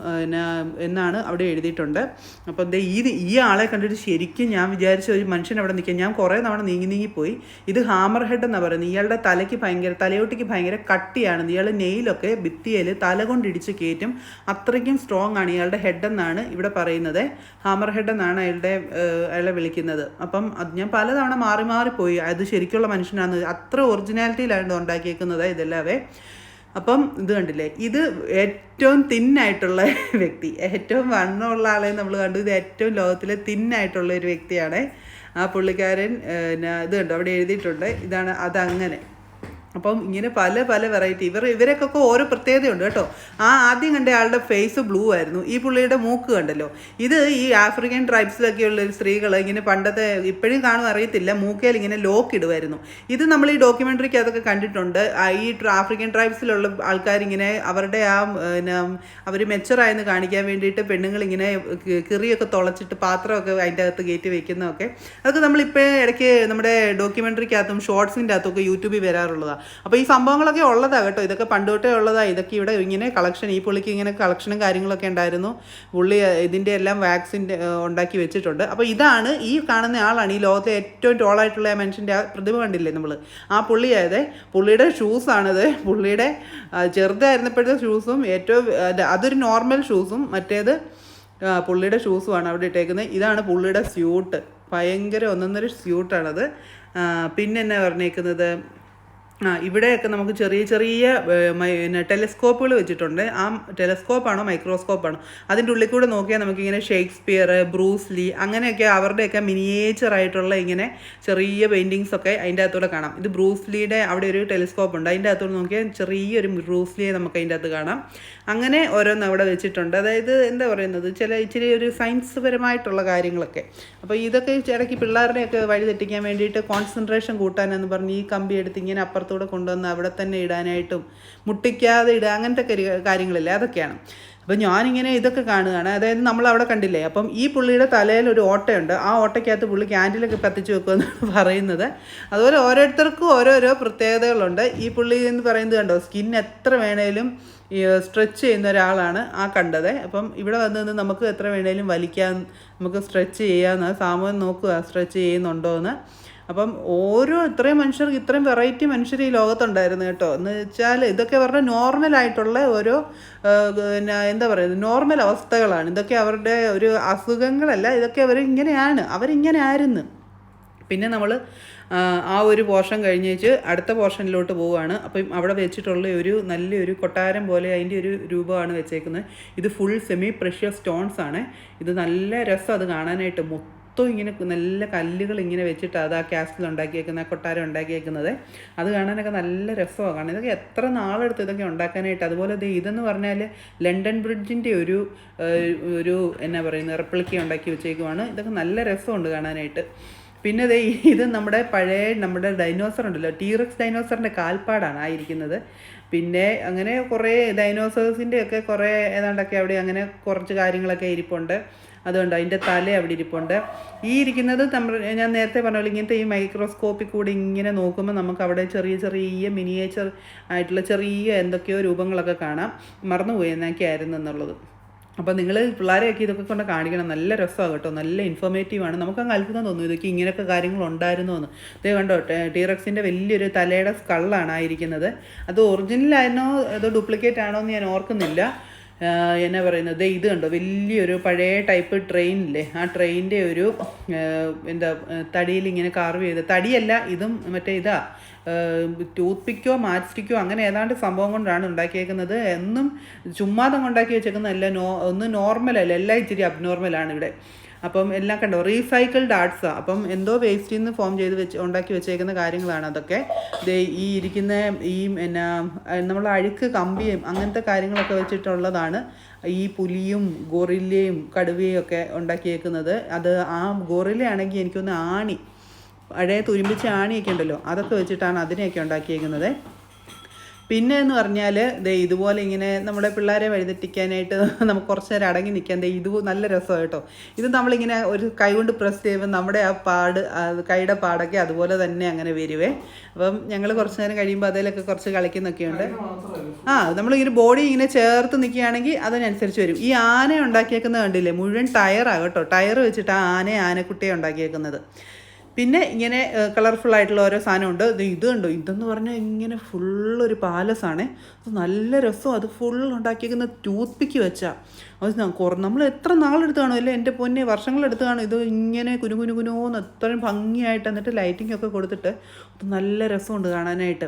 എന്നാണ് അവിടെ എഴുതിയിട്ടുണ്ട്. അപ്പം ഈ ആളെ കണ്ടിട്ട് ശരിക്കും ഞാൻ വിചാരിച്ച ഒരു മനുഷ്യൻ അവിടെ നിൽക്കുക. ഞാൻ കുറേ തവണ നീങ്ങിപ്പോയി. ഇത് ഹാമർ ഹെഡ് എന്നാണ് പറയുന്നത്. ഇയാളുടെ തലയോട്ടിക്ക് ഭയങ്കര കട്ടിയാണ്. ഇയാൾ നെയിലൊക്കെ ഭിത്തിയിൽ തല കൊണ്ടിടിച്ച് കയറ്റും. അത്രയ്ക്കും സ്ട്രോങ് ആണ് ഇയാളുടെ ഹെഡ് എന്നാണ് ഇവിടെ പറയുന്നത്. ഹാമർ ഹെഡ് എന്നാണ് അയാളെ വിളിക്കുന്നത്. അപ്പം അത് ഞാൻ പലതവണ മാറിപ്പോയി അത് ശരിക്കുള്ള മനുഷ്യനാണ്. അത്ര ഒറിജിനാലിറ്റിയിലാണ് ഉണ്ടാക്കിയേക്കുന്നത് ഇതെല്ലാവേ. അപ്പം ഇത് കണ്ടില്ലേ, ഇത് ഏറ്റവും തിന്നായിട്ടുള്ള വ്യക്തി, ഏറ്റവും വണ്ണമുള്ള ആളെ നമ്മൾ കണ്ടു. ഇത് ഏറ്റവും ലോകത്തിലെ തിന്നായിട്ടുള്ള ഒരു വ്യക്തിയാണ് ആ പുള്ളിക്കാരൻ. ഇത് കണ്ടോ, അവിടെ എഴുതിയിട്ടുണ്ട്, ഇതാണ് അതങ്ങനെ. അപ്പം ഇങ്ങനെ പല വെറൈറ്റി ഇവരൊക്കെ ഓരോ പ്രത്യേകതയുണ്ട് കേട്ടോ. ആദ്യം കണ്ട ആളുടെ ഫേസ് ബ്ലൂ ആയിരുന്നു. ഈ പുള്ളിയുടെ മൂക്ക് കണ്ടല്ലോ, ഇത് ഈ ആഫ്രിക്കൻ ട്രൈബ്സിലൊക്കെയുള്ള സ്ത്രീകൾ ഇങ്ങനെ പണ്ടത്തെ, ഇപ്പോഴും കാണും അറിയത്തില്ല, മൂക്കയിൽ ഇങ്ങനെ ലോക്ക് ഇടുമായിരുന്നു. ഇത് നമ്മൾ ഈ ഡോക്യുമെൻ്ററിക്ക് അതൊക്കെ കണ്ടിട്ടുണ്ട്. ഈ ആഫ്രിക്കൻ ട്രൈബ്സിലുള്ള ആൾക്കാരിങ്ങനെ അവരുടെ അവർ മെച്ചറായെന്ന് കാണിക്കാൻ വേണ്ടിയിട്ട് പെണ്ണുങ്ങളിങ്ങനെ കിറിയൊക്കെ തുളച്ചിട്ട് പാത്രമൊക്കെ അതിൻ്റെ അകത്ത് കയറ്റി വെക്കുന്നതൊക്കെ, അതൊക്കെ നമ്മളിപ്പോൾ ഇടയ്ക്ക് നമ്മുടെ ഡോക്യുമെൻ്ററിക്കകത്തും ഷോർട്സിൻ്റെ അകത്തൊക്കെ യൂട്യൂബിൽ വരാറുള്ളതാണ്. അപ്പോൾ ഈ സംഭവങ്ങളൊക്കെ ഉള്ളതാണ് കേട്ടോ. ഇതൊക്കെ പണ്ട് തൊട്ടേ ഉള്ളതാണ്. ഇതൊക്കെ ഇവിടെ ഇങ്ങനെ കളക്ഷൻ, ഈ പുള്ളിക്ക് ഇങ്ങനെ കളക്ഷനും കാര്യങ്ങളൊക്കെ ഉണ്ടായിരുന്നു. പുള്ളി ഇതിൻ്റെ എല്ലാം വാക്സിൻ്റെ ഉണ്ടാക്കി വെച്ചിട്ടുണ്ട്. അപ്പോൾ ഇതാണ്, ഈ കാണുന്ന ആളാണ് ഈ ലോകത്തെ ഏറ്റവും ടോളായിട്ടുള്ള ആ മനുഷ്യൻ്റെ ആ പ്രതിമ കണ്ടില്ലേ നമ്മൾ, ആ പുള്ളിയായത്. പുള്ളിയുടെ ഷൂസാണിത്. പുള്ളിയുടെ ചെറുതായിരുന്നപ്പോഴത്തെ ഷൂസും ഏറ്റവും അതൊരു നോർമൽ ഷൂസും മറ്റേത് പുള്ളിയുടെ ഷൂസുമാണ് അവിടെ ഇട്ടേക്കുന്നത്. ഇതാണ് പുള്ളിയുടെ സ്യൂട്ട്, ഭയങ്കര ഒന്നൊന്നര സ്യൂട്ടാണത്. പിന്നെ എന്നാ പറഞ്ഞേക്കുന്നത്, ഇവിടെയൊക്കെ നമുക്ക് ചെറിയ ചെറിയ പിന്നെ ടെലസ്കോപ്പുകൾ വെച്ചിട്ടുണ്ട്. ആ ടെലസ്കോപ്പാണോ മൈക്രോസ്കോപ്പാണോ അതിൻ്റെ ഉള്ളിൽ കൂടെ നോക്കിയാൽ നമുക്കിങ്ങനെ ഷേക്സ്പിയർ, ബ്രൂസ് ലീ അങ്ങനെയൊക്കെ അവരുടെയൊക്കെ മിനിയേച്ചറായിട്ടുള്ള ഇങ്ങനെ ചെറിയ പെയിൻറ്റിങ്സൊക്കെ അതിൻ്റെ അകത്തൂടെ കാണാം. ഇത് ബ്രൂസ് ലീയുടെ അവിടെ ഒരു ടെലിസ്കോപ്പ് ഉണ്ട്. അതിൻ്റെ അകത്തൂടെ നോക്കിയാൽ ചെറിയൊരു ബ്രൂസ് ലീയെ നമുക്ക് അതിൻ്റെ അകത്ത് കാണാം. അങ്ങനെ ഓരോന്ന് അവിടെ വെച്ചിട്ടുണ്ട്. അതായത് എന്താ പറയുന്നത്, ഇച്ചിരി ഒരു സയൻസ് പരമായിട്ടുള്ള കാര്യങ്ങളൊക്കെ. അപ്പോൾ ഇതൊക്കെ ഇടയ്ക്ക് പിള്ളേരുടെയൊക്കെ വഴി തെറ്റിക്കാൻ വേണ്ടിയിട്ട് കോൺസെൻട്രേഷൻ കൂട്ടാനെന്ന് പറഞ്ഞ് ഈ കമ്പി എടുത്ത് ഇങ്ങനെ അപ്പുറത്തൂടെ കൊണ്ടുവന്ന് അവിടെ തന്നെ ഇടാനായിട്ടും മുട്ടിക്കാതെ ഇടുക, അങ്ങനത്തെ കാര്യങ്ങളില്ലേ, അതൊക്കെയാണ്. അപ്പം ഞാനിങ്ങനെ ഇതൊക്കെ കാണുകയാണ്. അതായത് നമ്മൾ അവിടെ കണ്ടില്ലേ, അപ്പം ഈ പുള്ളിയുടെ തലയിൽ ഒരു ഓട്ടയുണ്ട്. ആ ഓട്ടയ്ക്കകത്ത് പുള്ളി ക്യാൻഡിലൊക്കെ കത്തിച്ച് വെക്കുമെന്നാണ് പറയുന്നത്. അതുപോലെ ഓരോരുത്തർക്കും ഓരോരോ പ്രത്യേകതകളുണ്ട്. ഈ പുള്ളി എന്ന് പറയുന്നത് കണ്ടോ, സ്കിൻ എത്ര വേണേലും സ്ട്രെച്ച് ചെയ്യുന്ന ഒരാളാണ് ആ കണ്ടത്. അപ്പം ഇവിടെ വന്ന് നിന്ന് നമുക്ക് എത്ര വേണേലും വലിക്കാൻ, നമുക്ക് സ്ട്രെച്ച് ചെയ്യാമെന്ന് സാമൂഹ്യം നോക്കുക സ്ട്രെച്ച് ചെയ്യുന്നുണ്ടോ എന്ന്. അപ്പം ഇത്രയും മനുഷ്യർക്ക്, ഇത്രയും വെറൈറ്റി മനുഷ്യർ ഈ ലോകത്തുണ്ടായിരുന്നു കേട്ടോ. എന്ന് വെച്ചാൽ ഇതൊക്കെ അവരുടെ നോർമലായിട്ടുള്ള ഓരോ പിന്നെ എന്താ പറയുന്നത്, നോർമൽ അവസ്ഥകളാണ് ഇതൊക്കെ. അവരുടെ ഒരു അസുഖങ്ങളല്ല ഇതൊക്കെ. അവരിങ്ങനെ ആയിരുന്നു. പിന്നെ നമ്മൾ ആ ഒരു പോർഷൻ കഴിഞ്ഞേച്ച് അടുത്ത പോർഷനിലോട്ട് പോവുകയാണ്. അപ്പം അവിടെ വെച്ചിട്ടുള്ള നല്ലൊരു കൊട്ടാരം പോലെ അതിൻ്റെ ഒരു രൂപമാണ് വെച്ചേക്കുന്നത്. ഇത് ഫുൾ സെമി പ്രഷ്യസ് സ്റ്റോൺസ് ആണ്. ഇത് നല്ല രസം അത് കാണാനായിട്ട്. മൊത്തം ഇങ്ങനെ നല്ല കല്ലുകൾ ഇങ്ങനെ വെച്ചിട്ട് അത് ആ കാസ്റ്റിൽ ഉണ്ടാക്കിയേക്കുന്ന, ആ കൊട്ടാരം ഉണ്ടാക്കിയേക്കുന്നത്. അത് കാണാനൊക്കെ നല്ല രസമാണ് കാണാൻ. ഇതൊക്കെ എത്ര നാളെടുത്ത് ഇതൊക്കെ ഉണ്ടാക്കാനായിട്ട്. അതുപോലെ ഇതെന്ന് പറഞ്ഞാൽ ലണ്ടൻ ബ്രിഡ്ജിൻ്റെ ഒരു എന്നാ പറയുന്നത്, റെപ്ലിക്ക ഉണ്ടാക്കി വെച്ചേക്കുവാണ്. ഇതൊക്കെ നല്ല രസമുണ്ട് കാണാനായിട്ട്. പിന്നെ ഇത് നമ്മുടെ ഡൈനോസർ ഉണ്ടല്ലോ, ടീറക്സ് ഡൈനോസറിൻ്റെ കാൽപ്പാടാണ് ആയിരിക്കുന്നത്. പിന്നെ അങ്ങനെ കുറേ ഡൈനോസേഴ്സിൻ്റെ ഒക്കെ കുറേ ഏതാണ്ടൊക്കെ അവിടെ അങ്ങനെ കുറച്ച് കാര്യങ്ങളൊക്കെ ഇരിപ്പുണ്ട്. അതുകൊണ്ട് അതിൻ്റെ തല അവിടെ ഇരിപ്പുണ്ട്. ഈ ഇരിക്കുന്നത് ഞാൻ നേരത്തെ പറഞ്ഞ പോലെ ഇങ്ങനത്തെ ഈ മൈക്രോസ്കോപ്പിൽ കൂടി ഇങ്ങനെ നോക്കുമ്പോൾ നമുക്ക് അവിടെ ചെറിയ ചെറിയ മിനിയേച്ചർ ആയിട്ടുള്ള ചെറിയ എന്തൊക്കെയോ രൂപങ്ങളൊക്കെ കാണാം. മറന്നുപോയി എന്നൊക്കെയായിരുന്നു എന്നുള്ളത്. അപ്പോൾ നിങ്ങൾ പിള്ളേരെയൊക്കെ ഇതൊക്കെ കൊണ്ട് കാണിക്കണം. നല്ല രസമാണ് കേട്ടോ, നല്ല ഇൻഫോർമേറ്റീവാണ്. നമുക്കങ്ങ് അത്ഭുതം തോന്നും ഇതൊക്കെ ഇങ്ങനെയൊക്കെ കാര്യങ്ങളുണ്ടായിരുന്നു എന്ന്. ഇതേ കണ്ടോ, ടീറക്സിൻ്റെ വലിയൊരു തലയുടെ സ്കള്ളാണ് ആയിരിക്കുന്നത്. അത് ഒറിജിനലായിരുന്നോ അതോ ഡ്യൂപ്ലിക്കേറ്റ് ആണോ എന്ന് ഞാൻ ഓർക്കുന്നില്ല. എന്നാ പറയുന്നത്, ഇത് കണ്ടോ, വലിയൊരു പഴയ ടൈപ്പ് ട്രെയിനില്ലേ, ആ ട്രെയിനിൻ്റെ ഒരു തടിയിൽ ഇങ്ങനെ കാർവ് ചെയ്ത്, തടിയല്ല ഇതും മറ്റേ ടൂത്ത് പിക്കോ മാച്ച് സ്റ്റിക്കോ അങ്ങനെ ഏതാണ്ട് സംഭവം കൊണ്ടാണ് ഉണ്ടാക്കിയേക്കുന്നത്. എന്നും ചുമ്മാതം ഉണ്ടാക്കി വെച്ചേക്കുന്നതല്ല, ഒന്നും നോർമലല്ല, എല്ലാം ഇച്ചിരി അബ്നോർമലാണ് ഇവിടെ. അപ്പം എല്ലാം കണ്ടോ, റീസൈക്കിൾഡ് ആർട്സാണ്. അപ്പം എന്തോ വേസ്റ്റിൽ നിന്ന് ഫോം ചെയ്ത് ഉണ്ടാക്കി വെച്ചേക്കുന്ന കാര്യങ്ങളാണ് അതൊക്കെ. ഈ ഇരിക്കുന്ന നമ്മൾ അഴുക്ക് കമ്പിയും അങ്ങനത്തെ കാര്യങ്ങളൊക്കെ വെച്ചിട്ടുള്ളതാണ് ഈ പുലിയും ഗോറില്ലയും കടുവയും ഒക്കെ ഉണ്ടാക്കിയേക്കുന്നത്. അത് ആ ഗോറില്ലയാണെങ്കിൽ എനിക്കൊന്ന് പഴയ തുരുമ്പിച്ച ആണിയൊക്കെ ഉണ്ടല്ലോ, അതൊക്കെ വെച്ചിട്ടാണ് അതിനെയൊക്കെ ഉണ്ടാക്കിയേക്കുന്നത്. പിന്നെ എന്ന് പറഞ്ഞാൽ ഇതുപോലെ ഇങ്ങനെ നമ്മുടെ പിള്ളേരെ വഴിതെറ്റിക്കാനായിട്ട് നമുക്ക് കുറച്ച് നേരം അടങ്ങി നിൽക്കാൻ ഇത് നല്ല രസമാണ് കേട്ടോ. ഇത് നമ്മളിങ്ങനെ ഒരു കൈ കൊണ്ട് പ്രസ് ചെയ്യുമ്പോൾ നമ്മുടെ ആ കൈയുടെ പാടൊക്കെ അതുപോലെ തന്നെ അങ്ങനെ വരുവേ. അപ്പം ഞങ്ങൾ കുറച്ച് നേരം കഴിയുമ്പോൾ അതിലൊക്കെ കുറച്ച് കളിക്കുന്നൊക്കെയുണ്ട്. നമ്മളിങ്ങനെ ബോഡി ഇങ്ങനെ ചേർത്ത് നിൽക്കുകയാണെങ്കിൽ അതിനനുസരിച്ച് വരും. ഈ ആന ഉണ്ടാക്കിയേക്കുന്നത് കണ്ടില്ലേ, മുഴുവൻ ടയറാണ് കേട്ടോ. ടയർ വെച്ചിട്ട് ആനക്കുട്ടിയെ ഉണ്ടാക്കിയേക്കുന്നത്. പിന്നെ ഇങ്ങനെ കളർഫുള്ളായിട്ടുള്ള ഓരോ സാധനമുണ്ട്. ഇത് കണ്ടോ, ഇതെന്ന് പറഞ്ഞാൽ ഇങ്ങനെ ഫുള്ളൊരു പാലസാണ്. അത് നല്ല രസം. അത് ഫുൾ ഉണ്ടാക്കിയിരിക്കുന്ന ടൂത്ത് പിക്ക് വെച്ചാൽ അത് നമ്മൾ എത്ര നാളെടുത്ത് കാണും അല്ലേ, എൻ്റെ പൊന്നെ, വർഷങ്ങളെടുത്ത് കാണും. ഇത് ഇങ്ങനെ കുനുകുനുകുനോന്ന് അത്രയും ഭംഗിയായിട്ട് എന്നിട്ട് ലൈറ്റിംഗ് ഒക്കെ കൊടുത്തിട്ട് അത് നല്ല രസമുണ്ട് കാണാനായിട്ട്.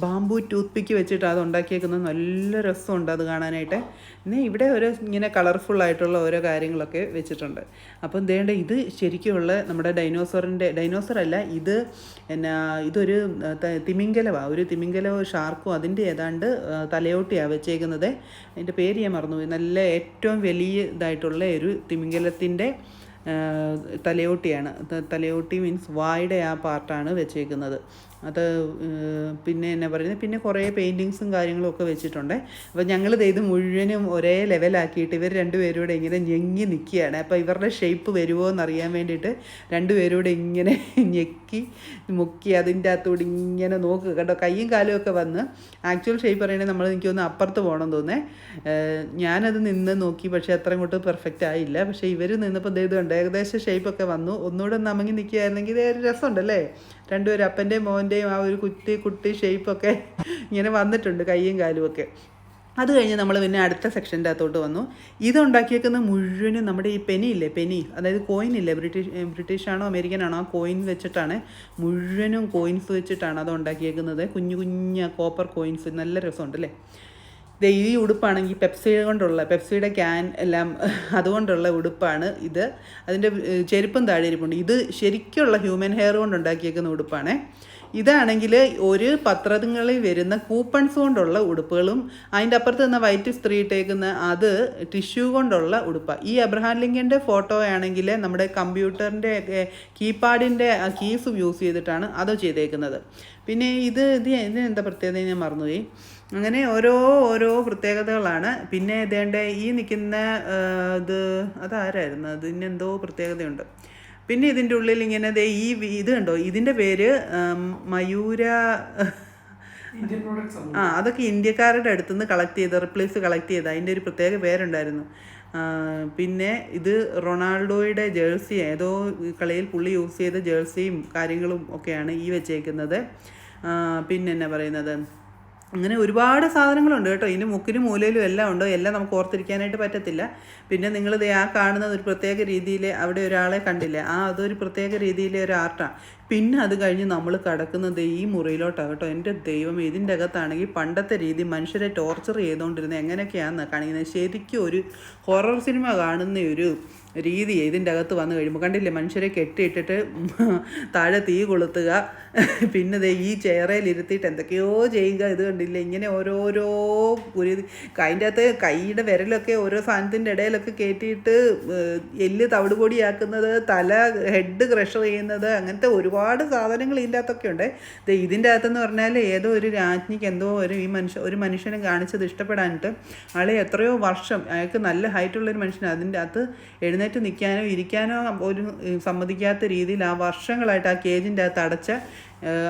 ബാംബു ടൂത്ത് പിക്ക് വെച്ചിട്ട് അത് ഉണ്ടാക്കിയേക്കുന്നത് നല്ല രസമുണ്ട് അത് കാണാനായിട്ട്. പിന്നെ ഇവിടെ ഇങ്ങനെ കളർഫുള്ളായിട്ടുള്ള ഓരോ കാര്യങ്ങളൊക്കെ വെച്ചിട്ടുണ്ട്. അപ്പം ഇത് ശരിക്കുമുള്ള നമ്മുടെ ഡൈനോസറല്ല, ഇതൊരു തിമിംഗലമാണ്. ഒരു തിമിംഗലവും ഷാർക്കും അതിൻ്റെ ഏതാണ്ട് തലയോട്ടിയാണ് വെച്ചേക്കുന്നത്. അതിൻ്റെ പേര് ഞാൻ മറന്നുപോയി. നല്ല ഏറ്റവും വലിയ ഇതായിട്ടുള്ള ഒരു തിമിംഗലത്തിൻ്റെ തലയോട്ടിയാണ്. തലയോട്ടി മീൻസ് വായുടെ ആ പാർട്ടാണ് വെച്ചേക്കുന്നത്. അത് പിന്നെ എന്നാ പറയുന്നത്, പിന്നെ കുറേ പെയിൻറ്റിങ്സും കാര്യങ്ങളും ഒക്കെ വെച്ചിട്ടുണ്ട്. അപ്പോൾ ഞങ്ങൾ ഇത് മുഴുവനും ഒരേ ലെവലാക്കിയിട്ട് ഇവർ രണ്ടുപേരൂടെ ഇങ്ങനെ ഞെങ്ങി നിൽക്കുകയാണ്. അപ്പോൾ ഇവരുടെ ഷേപ്പ് വരുമോ എന്നറിയാൻ വേണ്ടിയിട്ട് രണ്ടുപേരൂടെ ഇങ്ങനെ ഞെക്കി മുക്കി അതിൻ്റെ അകത്തൂടെ ഇങ്ങനെ നോക്കുക കേട്ടോ. കയ്യും കാലും ഒക്കെ വന്ന് ആക്ച്വൽ ഷേപ്പ് പറയണമെങ്കിൽ എനിക്കൊന്ന് അപ്പുറത്ത് പോകണം തോന്നേ. ഞാനത് നിന്ന് നോക്കി, പക്ഷേ അത്ര ഇങ്ങോട്ട് പെർഫെക്റ്റ് ആയില്ല. പക്ഷേ ഇവർ നിന്നപ്പോൾ ഇതുണ്ട്, ഏകദേശം ഷേപ്പൊക്കെ വന്നു. ഒന്നുകൂടെ നമങ്ങി നിൽക്കുകയായിരുന്നെങ്കിൽ ഇത് ഒരു രസമുണ്ടല്ലേ. രണ്ടുപേരും അപ്പൻ്റെയും മോൻ്റെയും ആ ഒരു കുട്ടി ഷേപ്പൊക്കെ ഇങ്ങനെ വന്നിട്ടുണ്ട്, കയ്യും കാലും ഒക്കെ. അത് കഴിഞ്ഞ് നമ്മൾ പിന്നെ അടുത്ത സെക്ഷൻ്റെ അകത്തോട്ട് വന്നു. ഇതുണ്ടാക്കിയേക്കുന്ന മുഴുവനും നമ്മുടെ ഈ പെനി, അതായത് കോയിൻ ഇല്ലേ, ബ്രിട്ടീഷാണോ അമേരിക്കനാണോ ആ കോയിൻ വെച്ചിട്ടാണ്, മുഴുവനും കോയിൻസ് വെച്ചിട്ടാണ് അത് ഉണ്ടാക്കിയേക്കുന്നത്. കുഞ്ഞു കുഞ്ഞ കോപ്പർ കോയിൻസ്, നല്ല രസമുണ്ട് അല്ലേ. ഈ ഉടുപ്പാണെങ്കിൽ പെപ്സിയുടെ ക്യാൻ എല്ലാം അതുകൊണ്ടുള്ള ഉടുപ്പാണ് ഇത്. അതിൻ്റെ ചെരുപ്പും താഴെ ഇരിപ്പുണ്ട്. ഇത് ശരിക്കുള്ള ഹ്യൂമൻ ഹെയർ കൊണ്ട് ഉണ്ടാക്കിയേക്കുന്ന ഉടുപ്പാണ്. ഇതാണെങ്കിൽ ഒരു പത്രങ്ങളിൽ വരുന്ന കൂപ്പൺസ് കൊണ്ടുള്ള ഉടുപ്പുകളും, അതിൻ്റെ അപ്പുറത്ത് നിന്ന് വൈറ്റ് സ്ത്രീ ഇട്ടേക്കുന്ന അത് ടിഷ്യൂ കൊണ്ടുള്ള ഉടുപ്പാണ്. ഈ അബ്രഹാം ലിങ്കൻ്റെ ഫോട്ടോ ആണെങ്കിൽ നമ്മുടെ കമ്പ്യൂട്ടറിൻ്റെ കീപാഡിൻ്റെ കീസ് യൂസ് ചെയ്തിട്ടാണ് അത് ചെയ്തേക്കുന്നത്. പിന്നെ ഇതിനെന്താ പ്രത്യേകത ഞാൻ മറന്നുപോയി. അങ്ങനെ ഓരോ പ്രത്യേകതകളാണ്. പിന്നെ ഇതേണ്ട ഈ നിൽക്കുന്ന അതാരായിരുന്നു, അതിനെന്തോ പ്രത്യേകതയുണ്ട്. പിന്നെ ഇതിൻ്റെ ഉള്ളിൽ ഇങ്ങനെ ഇത് കണ്ടോ, ഇതിൻ്റെ പേര് മയൂര. അതൊക്കെ ഇന്ത്യക്കാരുടെ അടുത്തുനിന്ന് റിപ്ലേസ് കളക്ട് ചെയ്ത അതിൻ്റെ ഒരു പ്രത്യേക പേരുണ്ടായിരുന്നു. പിന്നെ ഇത് റൊണാൾഡോയുടെ ജേഴ്സി, ഏതോ കളിയിൽ പുള്ളി യൂസ് ചെയ്ത ജേഴ്സിയും കാര്യങ്ങളും ഒക്കെയാണ് ഈ വെച്ചേക്കുന്നത്. പിന്നെ എന്നാ പറയുന്നത്, അങ്ങനെ ഒരുപാട് സാധനങ്ങളുണ്ട് കേട്ടോ. ഇതിന് മുക്കിനും മൂലയിലും എല്ലാം ഉണ്ട്. എല്ലാം നമുക്ക് ഓർത്തിരിക്കാനായിട്ട് പറ്റത്തില്ല. പിന്നെ നിങ്ങളിത് ആ കാണുന്നത് ഒരു പ്രത്യേക രീതിയിൽ, അവിടെ ഒരാളെ കണ്ടില്ലേ, അതൊരു പ്രത്യേക രീതിയിലെ ഒരു ആർട്ടാണ്. പിന്നെ അത് കഴിഞ്ഞ് നമ്മൾ കിടക്കുന്നത് ഈ മുറിയിലോട്ടാണ് കേട്ടോ. എൻ്റെ ദൈവം, ഇതിൻ്റെ അകത്താണെങ്കിൽ പണ്ടത്തെ രീതി മനുഷ്യരെ ടോർച്ചർ ചെയ്തുകൊണ്ടിരുന്നത് എങ്ങനെയൊക്കെയാണെന്ന് കാണിക്കുന്നത്. ശരിക്കും ഒരു ഹൊറർ സിനിമ കാണുന്ന ഒരു രീതി ഇതിൻ്റെ അകത്ത് വന്നു കഴിയുമ്പോൾ കണ്ടില്ലേ, മനുഷ്യരെ കെട്ടിയിട്ടിട്ട് താഴെ തീ കൊളുത്തുക, പിന്നെ ഈ ചെയറയിലിരുത്തിയിട്ട് എന്തൊക്കെയോ ചെയ്യുക. ഇത് കണ്ടില്ലേ, ഇങ്ങനെ ഓരോരോ അതിൻ്റെ അകത്ത് കൈയുടെ വിരലൊക്കെ ഓരോ സാധനത്തിൻ്റെ ഇടയിലൊക്കെ കയറ്റിയിട്ട് എല്ല് തവിടുപൊടിയാക്കുന്നത്, ഹെഡ് ക്രഷർ ചെയ്യുന്നത്, അങ്ങനത്തെ ഒരുപാട് സാധനങ്ങൾ ഇതിൻ്റെ അകത്തൊക്കെ ഉണ്ട്. ഇതിൻ്റെ അകത്തെന്ന് പറഞ്ഞാൽ ഏതോ ഒരു രാജ്ഞിക്ക് എന്തോ ഒരു മനുഷ്യനെ കാണിച്ചത് ഇഷ്ടപ്പെടാനിട്ട് ആളെ എത്രയോ വർഷം, അയാൾക്ക് നല്ല ഹൈറ്റുള്ളൊരു മനുഷ്യനാണ്, അതിൻ്റെ അകത്ത് എഴുന്നേറ്റ് നിൽക്കാനോ ഇരിക്കാനോ ഒരു സമ്മതിക്കാത്ത രീതിയിൽ ആ വർഷങ്ങളായിട്ട് ആ കേജിൻ്റെ അകത്ത് അടച്ച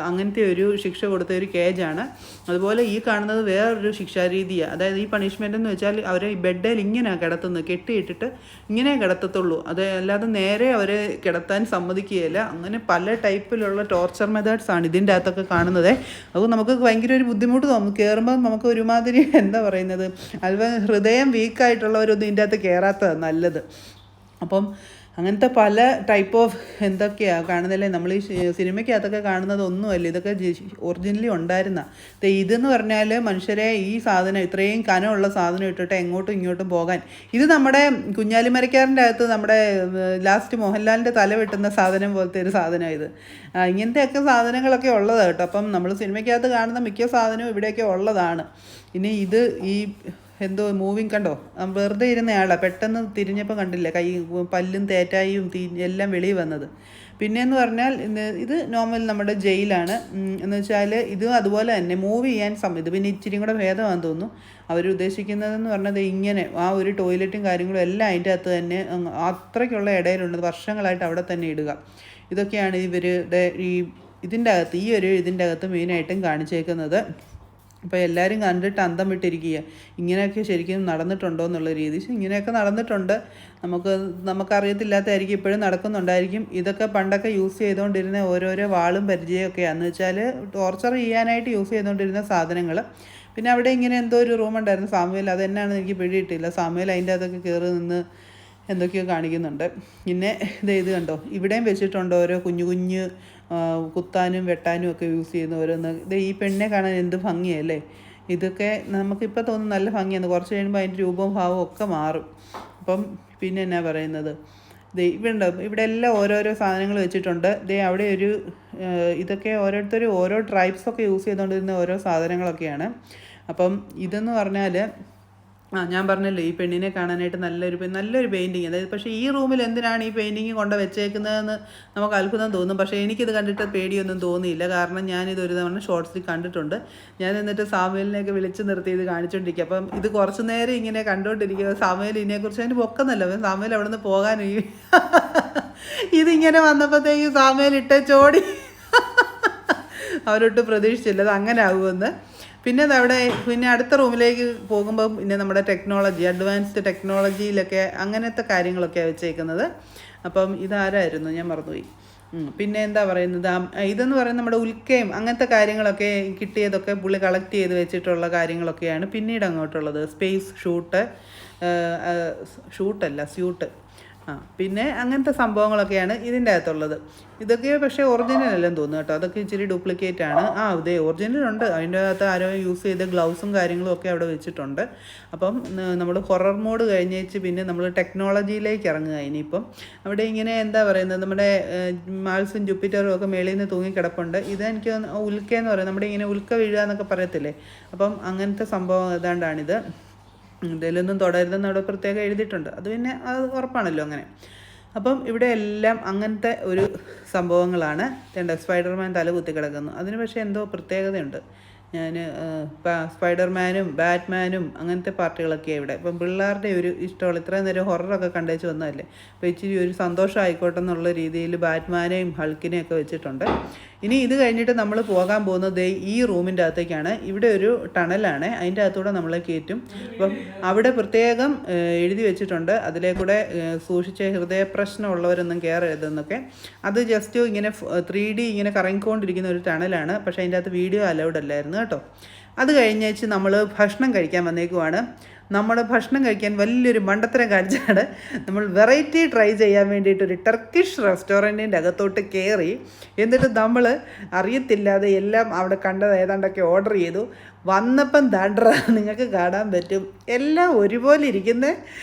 അങ്ങനത്തെ ഒരു ശിക്ഷ കൊടുത്ത ഒരു കേജാണ്. അതുപോലെ ഈ കാണുന്നത് വേറൊരു ശിക്ഷാരീതിയാണ്. അതായത് ഈ പണിഷ്മെൻ്റ് എന്ന് വെച്ചാൽ അവരെ ഈ ബെഡിൽ ഇങ്ങനെയാണ് കിടത്തുന്നത്, കെട്ടിയിട്ടിട്ട് ഇങ്ങനെ കിടത്തത്തുള്ളൂ. അത് അല്ലാതെ നേരെ അവരെ കിടത്താൻ സമ്മതിക്കുകയില്ല. അങ്ങനെ പല ടൈപ്പിലുള്ള ടോർച്ചർ മെത്തേഡ്സാണ് ഇതിൻ്റെ അകത്തൊക്കെ കാണുന്നത്. അത് നമുക്ക് ഭയങ്കര ഒരു ബുദ്ധിമുട്ട് തോന്നും. കയറുമ്പോൾ നമുക്ക് ഒരുമാതിരി എന്താ പറയുന്നത്, അതുപോലെ ഹൃദയം വീക്കായിട്ടുള്ളവരൊന്നും ഇതിൻ്റെ അകത്ത് കയറാത്തതാണ് നല്ലത്. അപ്പം അങ്ങനത്തെ പല ടൈപ്പ് ഓഫ് എന്തൊക്കെയാണ് കാണുന്നില്ലേ. നമ്മൾ ഈ സിനിമയ്ക്കകത്തൊക്കെ കാണുന്നത് ഒന്നുമല്ല, ഇതൊക്കെ ഒറിജിനലി ഉണ്ടായിരുന്ന. ഇതെന്ന് പറഞ്ഞാൽ മനുഷ്യരെ ഈ സാധനം, ഇത്രയും കനമുള്ള സാധനം ഇട്ടിട്ട് എങ്ങോട്ടും ഇങ്ങോട്ടും പോകാൻ, ഇത് നമ്മുടെ കുഞ്ഞാലിമരക്കാരൻ്റെ അകത്ത് നമ്മുടെ ലാസ്റ്റ് മോഹൻലാലിൻ്റെ തല വെട്ടുന്ന സാധനം പോലത്തെ ഒരു സാധനമാണ് ഇത്. ഇങ്ങനത്തെയൊക്കെ സാധനങ്ങളൊക്കെ ഉള്ളതാണ് കേട്ടോ. അപ്പം നമ്മൾ സിനിമയ്ക്കകത്ത് കാണുന്ന മിക്ക സാധനവും ഇവിടെയൊക്കെ ഉള്ളതാണ്. ഇനി ഇത് ഈ എന്തോ മൂവിങ് കണ്ടോ, വെറുതെ ഇരുന്നയാളാണ്, പെട്ടെന്ന് തിരിഞ്ഞപ്പോൾ കണ്ടില്ലേ കൈ പല്ലും തേറ്റായും എല്ലാം വെളിയിൽ വന്നത്. പിന്നെയെന്ന് പറഞ്ഞാൽ ഇത് നോർമൽ നമ്മുടെ ജയിലാണ് എന്ന് വെച്ചാൽ ഇതും അതുപോലെ തന്നെ മൂവ് ചെയ്യാൻ ഇത് പിന്നെ ഇച്ചിരി കൂടെ ഭേദമാണെന്ന് തോന്നുന്നു. അവരുദ്ദേശിക്കുന്നതെന്ന് പറഞ്ഞത് ഇങ്ങനെ ആ ഒരു ടോയ്ലറ്റും കാര്യങ്ങളും എല്ലാം അതിൻ്റെ അകത്ത് തന്നെ അത്രയ്ക്കുള്ള ഇടയിലുണ്ട്, വർഷങ്ങളായിട്ട് അവിടെ തന്നെ ഇടുക. ഇതൊക്കെയാണ് ഇവരുടെ ഇതിൻ്റെ അകത്ത് ഇതിൻ്റെ അകത്ത് മെയിനായിട്ടും കാണിച്ചേക്കുന്നത്. അപ്പോൾ എല്ലാവരും കണ്ടിട്ട് അന്തം വിട്ടിരിക്കുക, ഇങ്ങനെയൊക്കെ ശരിക്കും നടന്നിട്ടുണ്ടോ എന്നുള്ള രീതി. ഇങ്ങനെയൊക്കെ നടന്നിട്ടുണ്ട്, നമുക്കറിയത്തില്ലാത്തതായിരിക്കും, ഇപ്പോഴും നടക്കുന്നുണ്ടായിരിക്കും. ഇതൊക്കെ പണ്ടൊക്കെ യൂസ് ചെയ്തുകൊണ്ടിരുന്ന ഓരോരോ വാളും പരിചയമൊക്കെയാണെന്ന് വെച്ചാൽ ടോർച്ചർ ചെയ്യാനായിട്ട് യൂസ് ചെയ്തുകൊണ്ടിരുന്ന സാധനങ്ങൾ. പിന്നെ അവിടെ ഇങ്ങനെ എന്തോ ഒരു റൂമുണ്ടായിരുന്നു സാമുവേൽ, അതെന്നാണെന്ന് എനിക്ക് പിടിയിട്ടില്ല. സാമുവേൽ അതിൻ്റെ അകത്തൊക്കെ കയറി നിന്ന് എന്തൊക്കെയോ കാണിക്കുന്നുണ്ട്. പിന്നെ ഇത് കണ്ടോ, ഇവിടെയും വെച്ചിട്ടുണ്ട് ഓരോ കുഞ്ഞു കുഞ്ഞു കുത്താനും വെട്ടാനും ഒക്കെ യൂസ് ചെയ്യുന്ന ഓരോന്ന്. ഈ പെണ്ണിനെ കാണാൻ എന്ത് ഭംഗിയല്ലേ. ഇതൊക്കെ നമുക്കിപ്പോൾ തോന്നും നല്ല ഭംഗിയാണ്, കുറച്ച് കഴിയുമ്പോൾ അതിൻ്റെ രൂപവും ഭാവവും ഒക്കെ മാറും. അപ്പം പിന്നെ എന്നാ പറയുന്നത്, ഇവിടെ എല്ലാം ഓരോരോ സാധനങ്ങൾ വെച്ചിട്ടുണ്ട്. അവിടെ ഇതൊക്കെ ഓരോരുത്തരും ഓരോ ട്രൈബ്സൊക്കെ യൂസ് ചെയ്തുകൊണ്ടിരുന്ന ഓരോ സാധനങ്ങളൊക്കെയാണ്. അപ്പം ഇതെന്ന് പറഞ്ഞാൽ ഞാൻ പറഞ്ഞല്ലോ, ഈ പെണ്ണിനെ കാണാനായിട്ട് നല്ലൊരു പെയിൻറ്റിങ്. അതായത് പക്ഷേ ഈ റൂമിൽ എന്തിനാണ് ഈ പെയിൻറ്റിങ് കൊണ്ട് വെച്ചേക്കുന്നതെന്ന് നമുക്ക് അത്ഭുതം തോന്നും. പക്ഷേ എനിക്കിത് കണ്ടിട്ട് പേടിയൊന്നും തോന്നിയില്ല, കാരണം ഞാനിതൊരു തവണ ഷോർട്സിൽ കണ്ടിട്ടുണ്ട്. ഞാൻ എന്നിട്ട് സാമുവേലിനെയൊക്കെ വിളിച്ച് നിർത്തി ഇത് കാണിച്ചുകൊണ്ടിരിക്കുക. അപ്പം ഇത് കുറച്ച് നേരം ഇങ്ങനെ കണ്ടുകൊണ്ടിരിക്കുക. സാമുവേൽ ഇതിനെക്കുറിച്ച് അതിന് പൊക്കുന്നല്ലോ, സാമുവേൽ അവിടെ നിന്ന് പോകാൻ ഇതിങ്ങനെ വന്നപ്പോഴത്തേക്കും സാമുവേൽ ചോടി. അവരൊട്ട് പ്രതീക്ഷിച്ചില്ല അത് അങ്ങനെ ആകുമെന്ന്. പിന്നെ അടുത്ത റൂമിലേക്ക് പോകുമ്പോൾ പിന്നെ നമ്മുടെ അഡ്വാൻസ്ഡ് ടെക്നോളജിയിലൊക്കെ അങ്ങനത്തെ കാര്യങ്ങളൊക്കെയാണ് വെച്ചേക്കുന്നത്. അപ്പം ഇതാരായിരുന്നു, ഞാൻ മറന്നുപോയി. പിന്നെ എന്താ പറയുന്നത്, ഇതെന്ന് പറയുന്നത് നമ്മുടെ ഉൽക്കയും അങ്ങനത്തെ കാര്യങ്ങളൊക്കെ കിട്ടിയതൊക്കെ പുള്ളി കളക്ട് ചെയ്ത് വെച്ചിട്ടുള്ള കാര്യങ്ങളൊക്കെയാണ് പിന്നീട് അങ്ങോട്ടുള്ളത്. സ്പേസ് ഷൂട്ടല്ല സ്യൂട്ട്, പിന്നെ അങ്ങനത്തെ സംഭവങ്ങളൊക്കെയാണ് ഇതിൻ്റെ അകത്തുള്ളത്. ഇതൊക്കെ പക്ഷേ ഒറിജിനൽ അല്ലെന്ന് തോന്നുന്നു കേട്ടോ, അതൊക്കെ ഇച്ചിരി ഡ്യൂപ്ലിക്കേറ്റ് ആണ്. ഇതേ ഒറിജിനൽ ഉണ്ട്, അതിൻ്റെ അകത്ത് ആരോ യൂസ് ചെയ്ത ഗ്ലൗസും കാര്യങ്ങളും ഒക്കെ അവിടെ വെച്ചിട്ടുണ്ട്. അപ്പം നമ്മൾ ഹൊറർ മോഡ് കഴിഞ്ഞേച്ച് പിന്നെ നമ്മൾ ടെക്നോളജിയിലേക്ക് ഇറങ്ങുക. ഇനിയിപ്പം അവിടെ ഇങ്ങനെ എന്താ പറയുന്നത്, നമ്മുടെ മാൾസും ജൂപ്പിറ്ററും ഒക്കെ മേളിൽ നിന്ന് തൂങ്ങിക്കിടപ്പുണ്ട്. ഇത് എനിക്ക് ഉൽക്ക എന്ന് പറയുന്നത് നമ്മുടെ ഇങ്ങനെ ഉൽക്ക വീഴുക എന്നൊക്കെ പറയത്തില്ലേ, അപ്പം അങ്ങനത്തെ സംഭവം ഏതാണ്ടാണിത്. ഇതിലൊന്നും തുടരുതെന്ന് അവിടെ പ്രത്യേകം എഴുതിയിട്ടുണ്ട്, അത് പിന്നെ അത് ഉറപ്പാണല്ലോ അങ്ങനെ. അപ്പം ഇവിടെ എല്ലാം അങ്ങനത്തെ ഒരു സംഭവങ്ങളാണ്. സ്പൈഡർമാൻ തല കുത്തി കിടക്കുന്നു. അതിന് പക്ഷേ എന്തോ പ്രത്യേകതയുണ്ട്. ഞാൻ സ്പൈഡർമാനും ബാറ്റ്മാനും അങ്ങനത്തെ പാർട്ടികളൊക്കെയാണ് ഇവിടെ. ഇപ്പം പിള്ളേരുടെ ഒരു ഇഷ്ടമുള്ള, ഇത്രയും നേരം ഹൊററൊക്കെ കണ്ടേച്ച് വന്നതല്ലേ, അപ്പോൾ ഇച്ചിരി ഒരു സന്തോഷം ആയിക്കോട്ടെ എന്നുള്ള രീതിയിൽ ബാറ്റ്മാനെയും ഹൾക്കിനെയും ഒക്കെ വെച്ചിട്ടുണ്ട്. ഇനി ഇത് കഴിഞ്ഞിട്ട് നമ്മൾ പോകാൻ പോകുന്നത് ഈ റൂമിൻ്റെ അകത്തേക്കാണ്. ഇവിടെ ഒരു ടണലാണ്, അതിൻ്റെ അകത്തൂടെ നമ്മളെ കയറ്റും. അപ്പം അവിടെ പ്രത്യേകം എഴുതി വെച്ചിട്ടുണ്ട്, അതിലേക്കൂടെ സൂക്ഷിച്ച് ഹൃദയപ്രശ്നമുള്ളവരൊന്നും കയറരുതെന്നൊക്കെ. അത് ജസ്റ്റ് ഇങ്ങനെ 3D ഇങ്ങനെ കറങ്ങിക്കൊണ്ടിരിക്കുന്ന ഒരു ടണലാണ്, പക്ഷേ അതിൻ്റെ അകത്ത് വീഡിയോ അലൗഡ് അല്ലായിരുന്നു കേട്ടോ. അത് കഴിഞ്ഞേച്ച് നമ്മൾ ഭക്ഷണം കഴിക്കാൻ വന്നേക്കുവാണ്. നമ്മുടെ ഭക്ഷണം കഴിക്കാൻ വലിയൊരു മണ്ടത്തരം കാണിച്ചാണ് നമ്മൾ വെറൈറ്റി ട്രൈ ചെയ്യാൻ വേണ്ടിയിട്ട് ഒരു ടർക്കിഷ് റെസ്റ്റോറൻറ്റിൻ്റെ അകത്തോട്ട് കയറി. എന്നിട്ട് നമ്മൾ അറിയത്തില്ലാതെ എല്ലാം അവിടെ കണ്ടത് ഏതാണ്ടൊക്കെ ഓർഡർ ചെയ്തു. വന്നപ്പം ദാണ്ട്ര നിങ്ങൾക്ക് കാണാൻ പറ്റും എല്ലാം ഒരുപോലെ ഇരിക്കുന്നത്.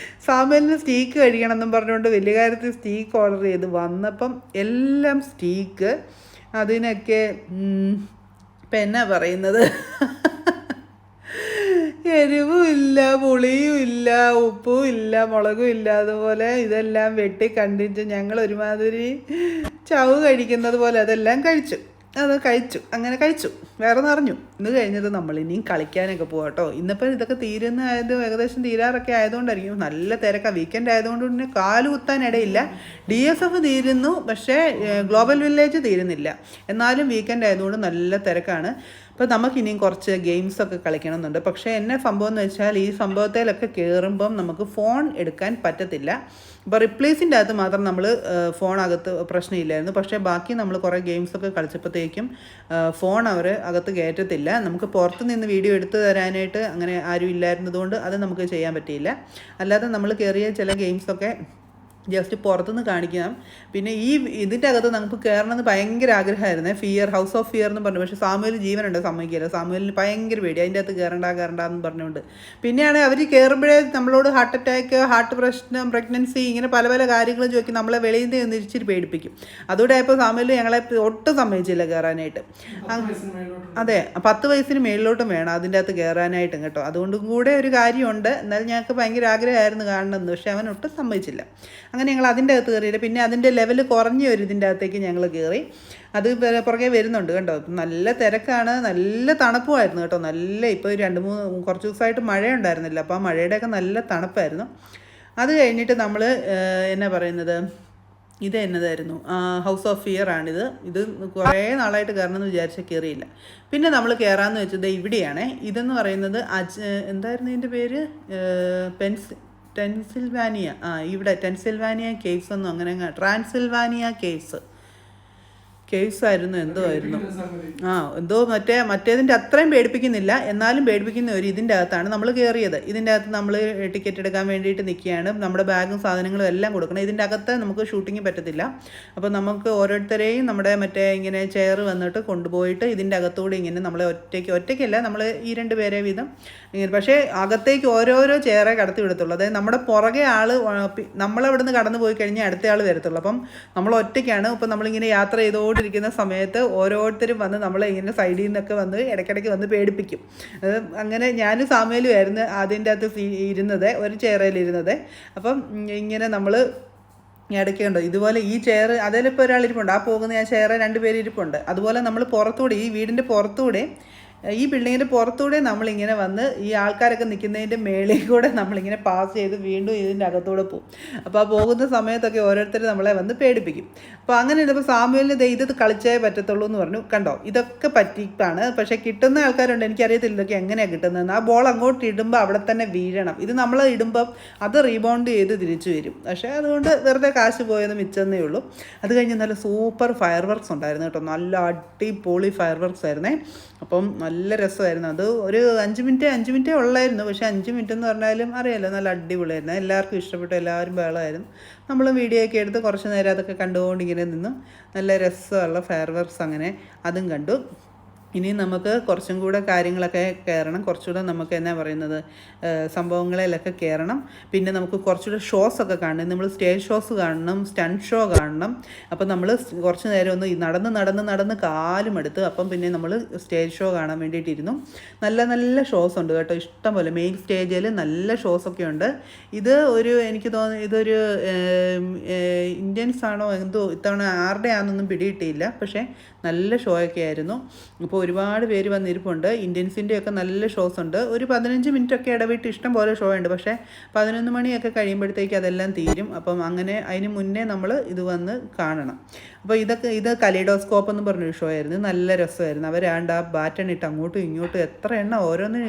സാമലിന് സ്റ്റീക്ക് കഴിക്കണമെന്നും പറഞ്ഞുകൊണ്ട് വലിയ കാര്യത്തിൽ സ്റ്റീക്ക് ഓർഡർ ചെയ്ത് വന്നപ്പം എല്ലാം സ്റ്റീക്ക്. അതിനൊക്കെ ഇപ്പം എന്നാ പറയുന്നത്, എരിവും ഇല്ല, പുളിയും ഇല്ല, ഉപ്പും ഇല്ല, മുളകും ഇല്ല. അതുപോലെ ഇതെല്ലാം വെട്ടി കണ്ടിച്ച് ഞങ്ങൾ ഒരുമാതിരി ചവ് കഴിക്കുന്നത് പോലെ അതെല്ലാം കഴിച്ചു. അങ്ങനെ കഴിച്ചു, വേറെ നിറഞ്ഞു. ഇന്ന് കഴിഞ്ഞത് നമ്മൾ ഇനിയും കളിക്കാനൊക്കെ പോകാം കേട്ടോ. ഇന്നിപ്പോൾ ഇതൊക്കെ ഏകദേശം തീരാറൊക്കെ ആയതുകൊണ്ടായിരിക്കും നല്ല തിരക്കാണ്. വീക്കെൻഡ് ആയതുകൊണ്ട് പിന്നെ കാല് കുത്താനിടയില്ല. DSF തീരുന്നു, പക്ഷേ ഗ്ലോബൽ വില്ലേജ് തീരുന്നില്ല. എന്നാലും വീക്കെൻഡ് ആയതുകൊണ്ട് നല്ല തിരക്കാണ്. അപ്പോൾ നമുക്കിനിയും കുറച്ച് ഗെയിംസൊക്കെ കളിക്കണമെന്നുണ്ട്. പക്ഷേ എന്നെ സംഭവം എന്ന് വെച്ചാൽ ഈ സംഭവത്തിലൊക്കെ കയറുമ്പം നമുക്ക് ഫോൺ എടുക്കാൻ പറ്റത്തില്ല. ഇപ്പോൾ റിപ്ലേസിൻ്റെ അകത്ത് മാത്രം നമ്മൾ ഫോണകത്ത് പ്രശ്നമില്ലായിരുന്നു. പക്ഷേ ബാക്കി നമ്മൾ കുറേ ഗെയിംസൊക്കെ കളിച്ചപ്പോഴത്തേക്കും ഫോൺ അവർ അകത്ത് കയറ്റത്തില്ല. നമുക്ക് പുറത്ത് നിന്ന് വീഡിയോ എടുത്ത് തരാനായിട്ട് അങ്ങനെ ആരും ഇല്ലായിരുന്നതുകൊണ്ട് അത് നമുക്ക് ചെയ്യാൻ പറ്റിയില്ല. അല്ലാതെ നമ്മൾ കയറിയ ചില ഗെയിംസൊക്കെ ജസ്റ്റ് പുറത്തുനിന്ന് കാണിക്കാം. പിന്നെ ഇതിൻ്റെ അകത്ത് നമുക്ക് കയറണമെന്ന് ഭയങ്കര ആഗ്രഹമായിരുന്നേ, ഹൗസ് ഓഫ് ഫിയർ എന്ന് പറഞ്ഞു. പക്ഷേ സാമുവൽ ജീവനുണ്ട്, സമ്മതിക്കില്ല. സാമുവലിന് ഭയങ്കര പേടി, അതിൻ്റെ അകത്ത് കയറണ്ടെന്ന് പറഞ്ഞുകൊണ്ട്. പിന്നെയാണ് അവർ കയറുമ്പോഴേ നമ്മളോട് ഹാർട്ട് അറ്റാക്ക്, ഹാർട്ട് പ്രശ്നം, പ്രഗ്നൻസി, ഇങ്ങനെ പല പല കാര്യങ്ങൾ ചോദിക്കും. നമ്മളെ വെളിയിൽ നിന്ന് ഇച്ചിരി പേടിപ്പിക്കും. അതോടെ ആയപ്പോൾ സാമുവൽ ഞങ്ങളെ ഒട്ടും സമ്മതിച്ചില്ല കയറാനായിട്ട്. അതെ, 10 വയസ്സിന് മേളിലോട്ടും വേണം അതിൻ്റെ അകത്ത് കയറാനായിട്ടും കേട്ടോ. അതുകൊണ്ടും കൂടെ ഒരു കാര്യമുണ്ട്. എന്നാലും ഞങ്ങൾക്ക് ഭയങ്കര ആഗ്രഹമായിരുന്നു കാണണമെന്ന്, പക്ഷേ അവൻ ഒട്ടും സമ്മതിച്ചില്ല. അങ്ങനെ ഞങ്ങൾ അതിൻ്റെ അകത്ത് കയറിയില്ല. പിന്നെ അതിൻ്റെ ലെവൽ കുറഞ്ഞ ഒരു ഇതിൻ്റെ അകത്തേക്ക് ഞങ്ങൾ കയറി. അത് പുറകെ വരുന്നുണ്ട് കേട്ടോ. നല്ല തിരക്കാണ്, നല്ല തണുപ്പുമായിരുന്നു കേട്ടോ. ഇപ്പോൾ 2-3 കുറച്ച് ദിവസമായിട്ട് മഴ ഉണ്ടായിരുന്നില്ല, അപ്പോൾ ആ മഴയുടെയൊക്കെ നല്ല തണുപ്പായിരുന്നു. അത് കഴിഞ്ഞിട്ട് നമ്മൾ എന്നാ പറയുന്നത്, ഇത് എന്നതായിരുന്നു, ഹൗസ് ഓഫ് ഫിയർ ആണിത്. ഇത് കുറേ നാളായിട്ട് കയറണമെന്ന് വിചാരിച്ചാൽ കയറിയില്ല. പിന്നെ നമ്മൾ കയറാമെന്ന് വെച്ചത് ഇവിടെയാണ്. ഇതെന്ന് പറയുന്നത് എന്തായിരുന്നു ഇതിൻ്റെ പേര്, ടെൻസിൽവാനിയ. ഇവിടെ ടെൻസിൽവാനിയ കേവ്സ് ഒന്നും അങ്ങനെ, ട്രാൻസിൽവാനിയ കേവ്സ് ആയിരുന്നു, എന്തോ ആയിരുന്നു. എന്തോ മറ്റേതിൻ്റെ അത്രയും പേടിപ്പിക്കുന്നില്ല, എന്നാലും പേടിപ്പിക്കുന്ന ഒരു ഇതിൻ്റെ അകത്താണ് നമ്മൾ കയറിയത്. ഇതിൻ്റെ അകത്ത് നമ്മൾ ടിക്കറ്റ് എടുക്കാൻ വേണ്ടിയിട്ട് നിൽക്കുകയാണ്. നമ്മുടെ ബാഗും സാധനങ്ങളും എല്ലാം കൊടുക്കണം. ഇതിൻ്റെ അകത്ത് നമുക്ക് ഷൂട്ടിങ് പറ്റത്തില്ല. അപ്പോൾ നമുക്ക് ഓരോരുത്തരെയും നമ്മുടെ ഇങ്ങനെ ചെയർ വന്നിട്ട് കൊണ്ടുപോയിട്ട് ഇതിൻ്റെ അകത്തൂടെ ഇങ്ങനെ നമ്മളെ ഒറ്റയ്ക്കല്ല, നമ്മൾ ഈ 2 പേരെ വീതം ഇങ്ങനെ. പക്ഷേ അകത്തേക്ക് ഓരോരോ ചെയറേ കടത്തി വിടത്തുള്ളൂ. അതായത് നമ്മുടെ പുറകെ നമ്മളവിടെ നിന്ന് കടന്നു പോയി കഴിഞ്ഞാൽ അടുത്ത ആൾ വരത്തുള്ളൂ. അപ്പം നമ്മൾ ഒറ്റയ്ക്കാണ്. ഇപ്പം നമ്മളിങ്ങനെ യാത്ര ചെയ്തുകൊണ്ടിരിക്കുന്ന സമയത്ത് ഓരോരുത്തരും വന്ന് നമ്മളെ ഇങ്ങനെ സൈഡിൽ നിന്നൊക്കെ വന്ന് ഇടയ്ക്കിടയ്ക്ക് വന്ന് പേടിപ്പിക്കും. അങ്ങനെ ഞാനും സാമുവലും ആയിരുന്നു അതിൻ്റെ അകത്ത് ഇരുന്നത്, ഒരു ചെയറിലിരുന്നത്. അപ്പം ഇങ്ങനെ നമ്മൾ ഇടയ്ക്ക് കണ്ടോ ഇതുപോലെ ഈ ചെയർ, അതിലിപ്പോൾ ഒരാൾ ഇരിപ്പുണ്ട്, ആ പോകുന്ന ആ ചെയർ 2 പേര് ഇരിപ്പുണ്ട്. അതുപോലെ നമ്മൾ പുറത്തൂടെ, ഈ വീടിൻ്റെ പുറത്തൂടെ ഈ ബിൽഡിങ്ങിൻ്റെ പുറത്തൂടെ നമ്മളിങ്ങനെ വന്ന് ഈ ആൾക്കാരൊക്കെ നിൽക്കുന്നതിൻ്റെ മേളിൽ കൂടെ നമ്മളിങ്ങനെ പാസ് ചെയ്ത് വീണ്ടും ഇതിൻ്റെ അകത്തൂടെ പോകും. അപ്പോൾ ആ പോകുന്ന സമയത്തൊക്കെ ഓരോരുത്തർ നമ്മളെ വന്ന് പേടിപ്പിക്കും. അപ്പോൾ അങ്ങനെ ഇപ്പോൾ സാമുവലിന് ഇത് കളിച്ചേ പറ്റത്തുള്ളൂ എന്ന് പറഞ്ഞു. കണ്ടോ, ഇതൊക്കെ പറ്റിപ്പാണ്. പക്ഷേ കിട്ടുന്ന ആൾക്കാരുണ്ട്, എനിക്കറിയത്തില്ല ഇതൊക്കെ എങ്ങനെയാണ് കിട്ടുന്നതെന്ന്. ആ ബോൾ അങ്ങോട്ട് ഇടുമ്പോൾ അവിടെ തന്നെ വീഴണം. ഇത് നമ്മൾ ഇടുമ്പം അത് റീബൗണ്ട് ചെയ്ത് തിരിച്ചു വരും. പക്ഷേ അതുകൊണ്ട് വെറുതെ കാശ് പോയെന്ന് മിച്ചെന്നേ ഉള്ളൂ. അത് കഴിഞ്ഞ് നല്ല സൂപ്പർ ഫയർ വർക്ക്സ് ഉണ്ടായിരുന്നു കേട്ടോ. നല്ല അടിപൊളി ഫയർ വർക്ക്സ് ആയിരുന്നേ. അപ്പം നല്ല രസമായിരുന്നു. അത് ഒരു 5 മിനിറ്റേ ഉള്ളായിരുന്നു. പക്ഷേ 5 മിനിറ്റ് എന്ന് പറഞ്ഞാലും അറിയാമല്ലോ, നല്ല അടിപൊളിയായിരുന്നു. എല്ലാവർക്കും ഇഷ്ടപ്പെട്ടു, എല്ലാവരും ബഹളമായിരുന്നു. നമ്മളും വീഡിയോ ഒക്കെ എടുത്ത് കുറച്ച് നേരം അതൊക്കെ കണ്ടുകൊണ്ട് ഇങ്ങനെ നിന്നു. നല്ല രസമുള്ള ഫയർ വർക്ക്സ് അങ്ങനെ അതും കണ്ടു. ഇനി നമുക്ക് കുറച്ചും കൂടെ കാര്യങ്ങളൊക്കെ കയറണം. കുറച്ചുകൂടെ നമുക്ക് എന്നാ പറയുന്നത്, സംഭവങ്ങളിലൊക്കെ കയറണം. പിന്നെ നമുക്ക് കുറച്ചുകൂടെ ഷോസൊക്കെ കാണണം. നമ്മൾ സ്റ്റേജ് ഷോസ് കാണണം, സ്റ്റണ്ട് ഷോ കാണണം. അപ്പം നമ്മൾ കുറച്ച് നേരം ഒന്ന് നടന്ന് കാലും എടുത്ത് അപ്പം പിന്നെ നമ്മൾ സ്റ്റേജ് ഷോ കാണാൻ വേണ്ടിയിട്ടിരുന്നു. നല്ല ഷോസ് ഉണ്ട് കേട്ടോ, ഇഷ്ടം പോലെ. മെയിൻ സ്റ്റേജിൽ നല്ല ഷോസൊക്കെ ഉണ്ട്. ഇത് എനിക്ക് തോന്നുന്നു ഇതൊരു ഇന്ത്യൻസ് ആണോ എന്തോ, ഇത്തവണ ആരുടെ ആണെന്നൊന്നും പിടിയിട്ടില്ല. പക്ഷേ നല്ല ഷോയൊക്കെ ആയിരുന്നു. ഇപ്പോൾ ഒരുപാട് പേര് വന്നിരിപ്പുണ്ട്. ഇന്ത്യൻസിൻ്റെയൊക്കെ നല്ല ഷോസ് ഉണ്ട്. ഒരു 15 മിനിറ്റൊക്കെ ഇടവിട്ട് ഇഷ്ടം പോലെ ഷോ ഉണ്ട്. പക്ഷേ 11 മണിയൊക്കെ കഴിയുമ്പോഴത്തേക്ക് അതെല്ലാം തീരും. അപ്പം അങ്ങനെ അതിന് മുന്നേ നമ്മൾ ഇത് വന്ന് കാണണം. അപ്പോൾ ഇത് കലൈഡോസ്കോപ്പ് എന്ന് പറഞ്ഞൊരു ഷോ ആയിരുന്നു. നല്ല രസമായിരുന്നു. അവരാണ്ട് ആ ബാറ്റൺ ഇട്ട് അങ്ങോട്ടും ഇങ്ങോട്ടും എത്ര എണ്ണം ഓരോന്നിന്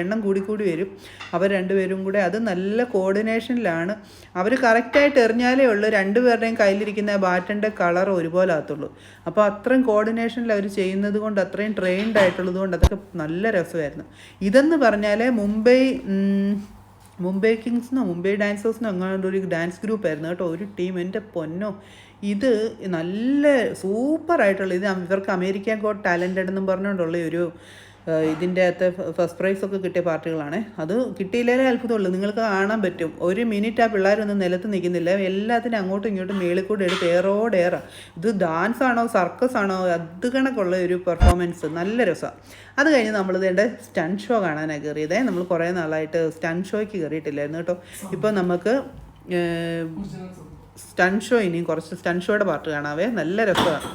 എണ്ണം കൂടി വരും. അവർ രണ്ടുപേരും കൂടെ അത് നല്ല കോർഡിനേഷനിലാണ്. അവർ കറക്റ്റായിട്ട് എറിഞ്ഞാലേ ഉള്ളൂ രണ്ടുപേരുടെയും കയ്യിലിരിക്കുന്ന ബാറ്റൻ്റെ കളർ ഒരുപോലെ ആകത്തുള്ളൂ. അപ്പോൾ അത്രയും കോർഡിനേഷനിൽ അവർ ചെയ്യുന്നത് കൊണ്ട്, അത്രയും ട്രെയിൻഡ് ആയിട്ടുള്ളത് കൊണ്ട് അതൊക്കെ നല്ല രസമായിരുന്നു. ഇതെന്ന് പറഞ്ഞാൽ മുംബൈ കിങ്സിനോ മുംബൈ ഡാൻസേഴ്സിനോ അങ്ങനെ ഒരു ഡാൻസ് ഗ്രൂപ്പായിരുന്നു കേട്ടോ. ഒരു ടീം, എൻ്റെ പൊന്നോ, ഇത് നല്ല സൂപ്പറായിട്ടുള്ള, ഇത് ഇവർക്ക് അമേരിക്കൻ ഗോട്ട് ടാലൻറ്റഡ് എന്നും പറഞ്ഞുകൊണ്ടുള്ള ഒരു ഇതിൻ്റെ അകത്ത് ഫസ്റ്റ് പ്രൈസൊക്കെ കിട്ടിയ പാർട്ടികളാണ്. അത് കിട്ടിയില്ലേ അത്ഭുതമുള്ളൂ. നിങ്ങൾക്ക് കാണാൻ പറ്റും 1 മിനിറ്റ് ആ പിള്ളേരൊന്നും നിലത്ത് നിൽക്കുന്നില്ല. എല്ലാത്തിനും അങ്ങോട്ടും ഇങ്ങോട്ടും മേളിൽ കൂടെ എടുത്ത് ഏറോടേറ. ഇത് ഡാൻസ് ആണോ സർക്കസ് ആണോ, അത് കണക്കുള്ള ഒരു പെർഫോമൻസ്, നല്ല രസമാണ്. അത് കഴിഞ്ഞ് നമ്മളിതേണ്ട സ്റ്റണ്ട് ഷോ കാണാനാണ് കയറിയത്. നമ്മൾ കുറേ നാളായിട്ട് സ്റ്റണ്ട് ഷോയ്ക്ക് കയറിയിട്ടില്ലായിരുന്നു കേട്ടോ. ഇപ്പോൾ നമുക്ക് സ്റ്റണ്ട് ഷോ, ഇനിയും കുറച്ച് സ്റ്റണ്ട് ഷോയുടെ പാർട്ട് കാണാവേ. നല്ല രസമാണ്.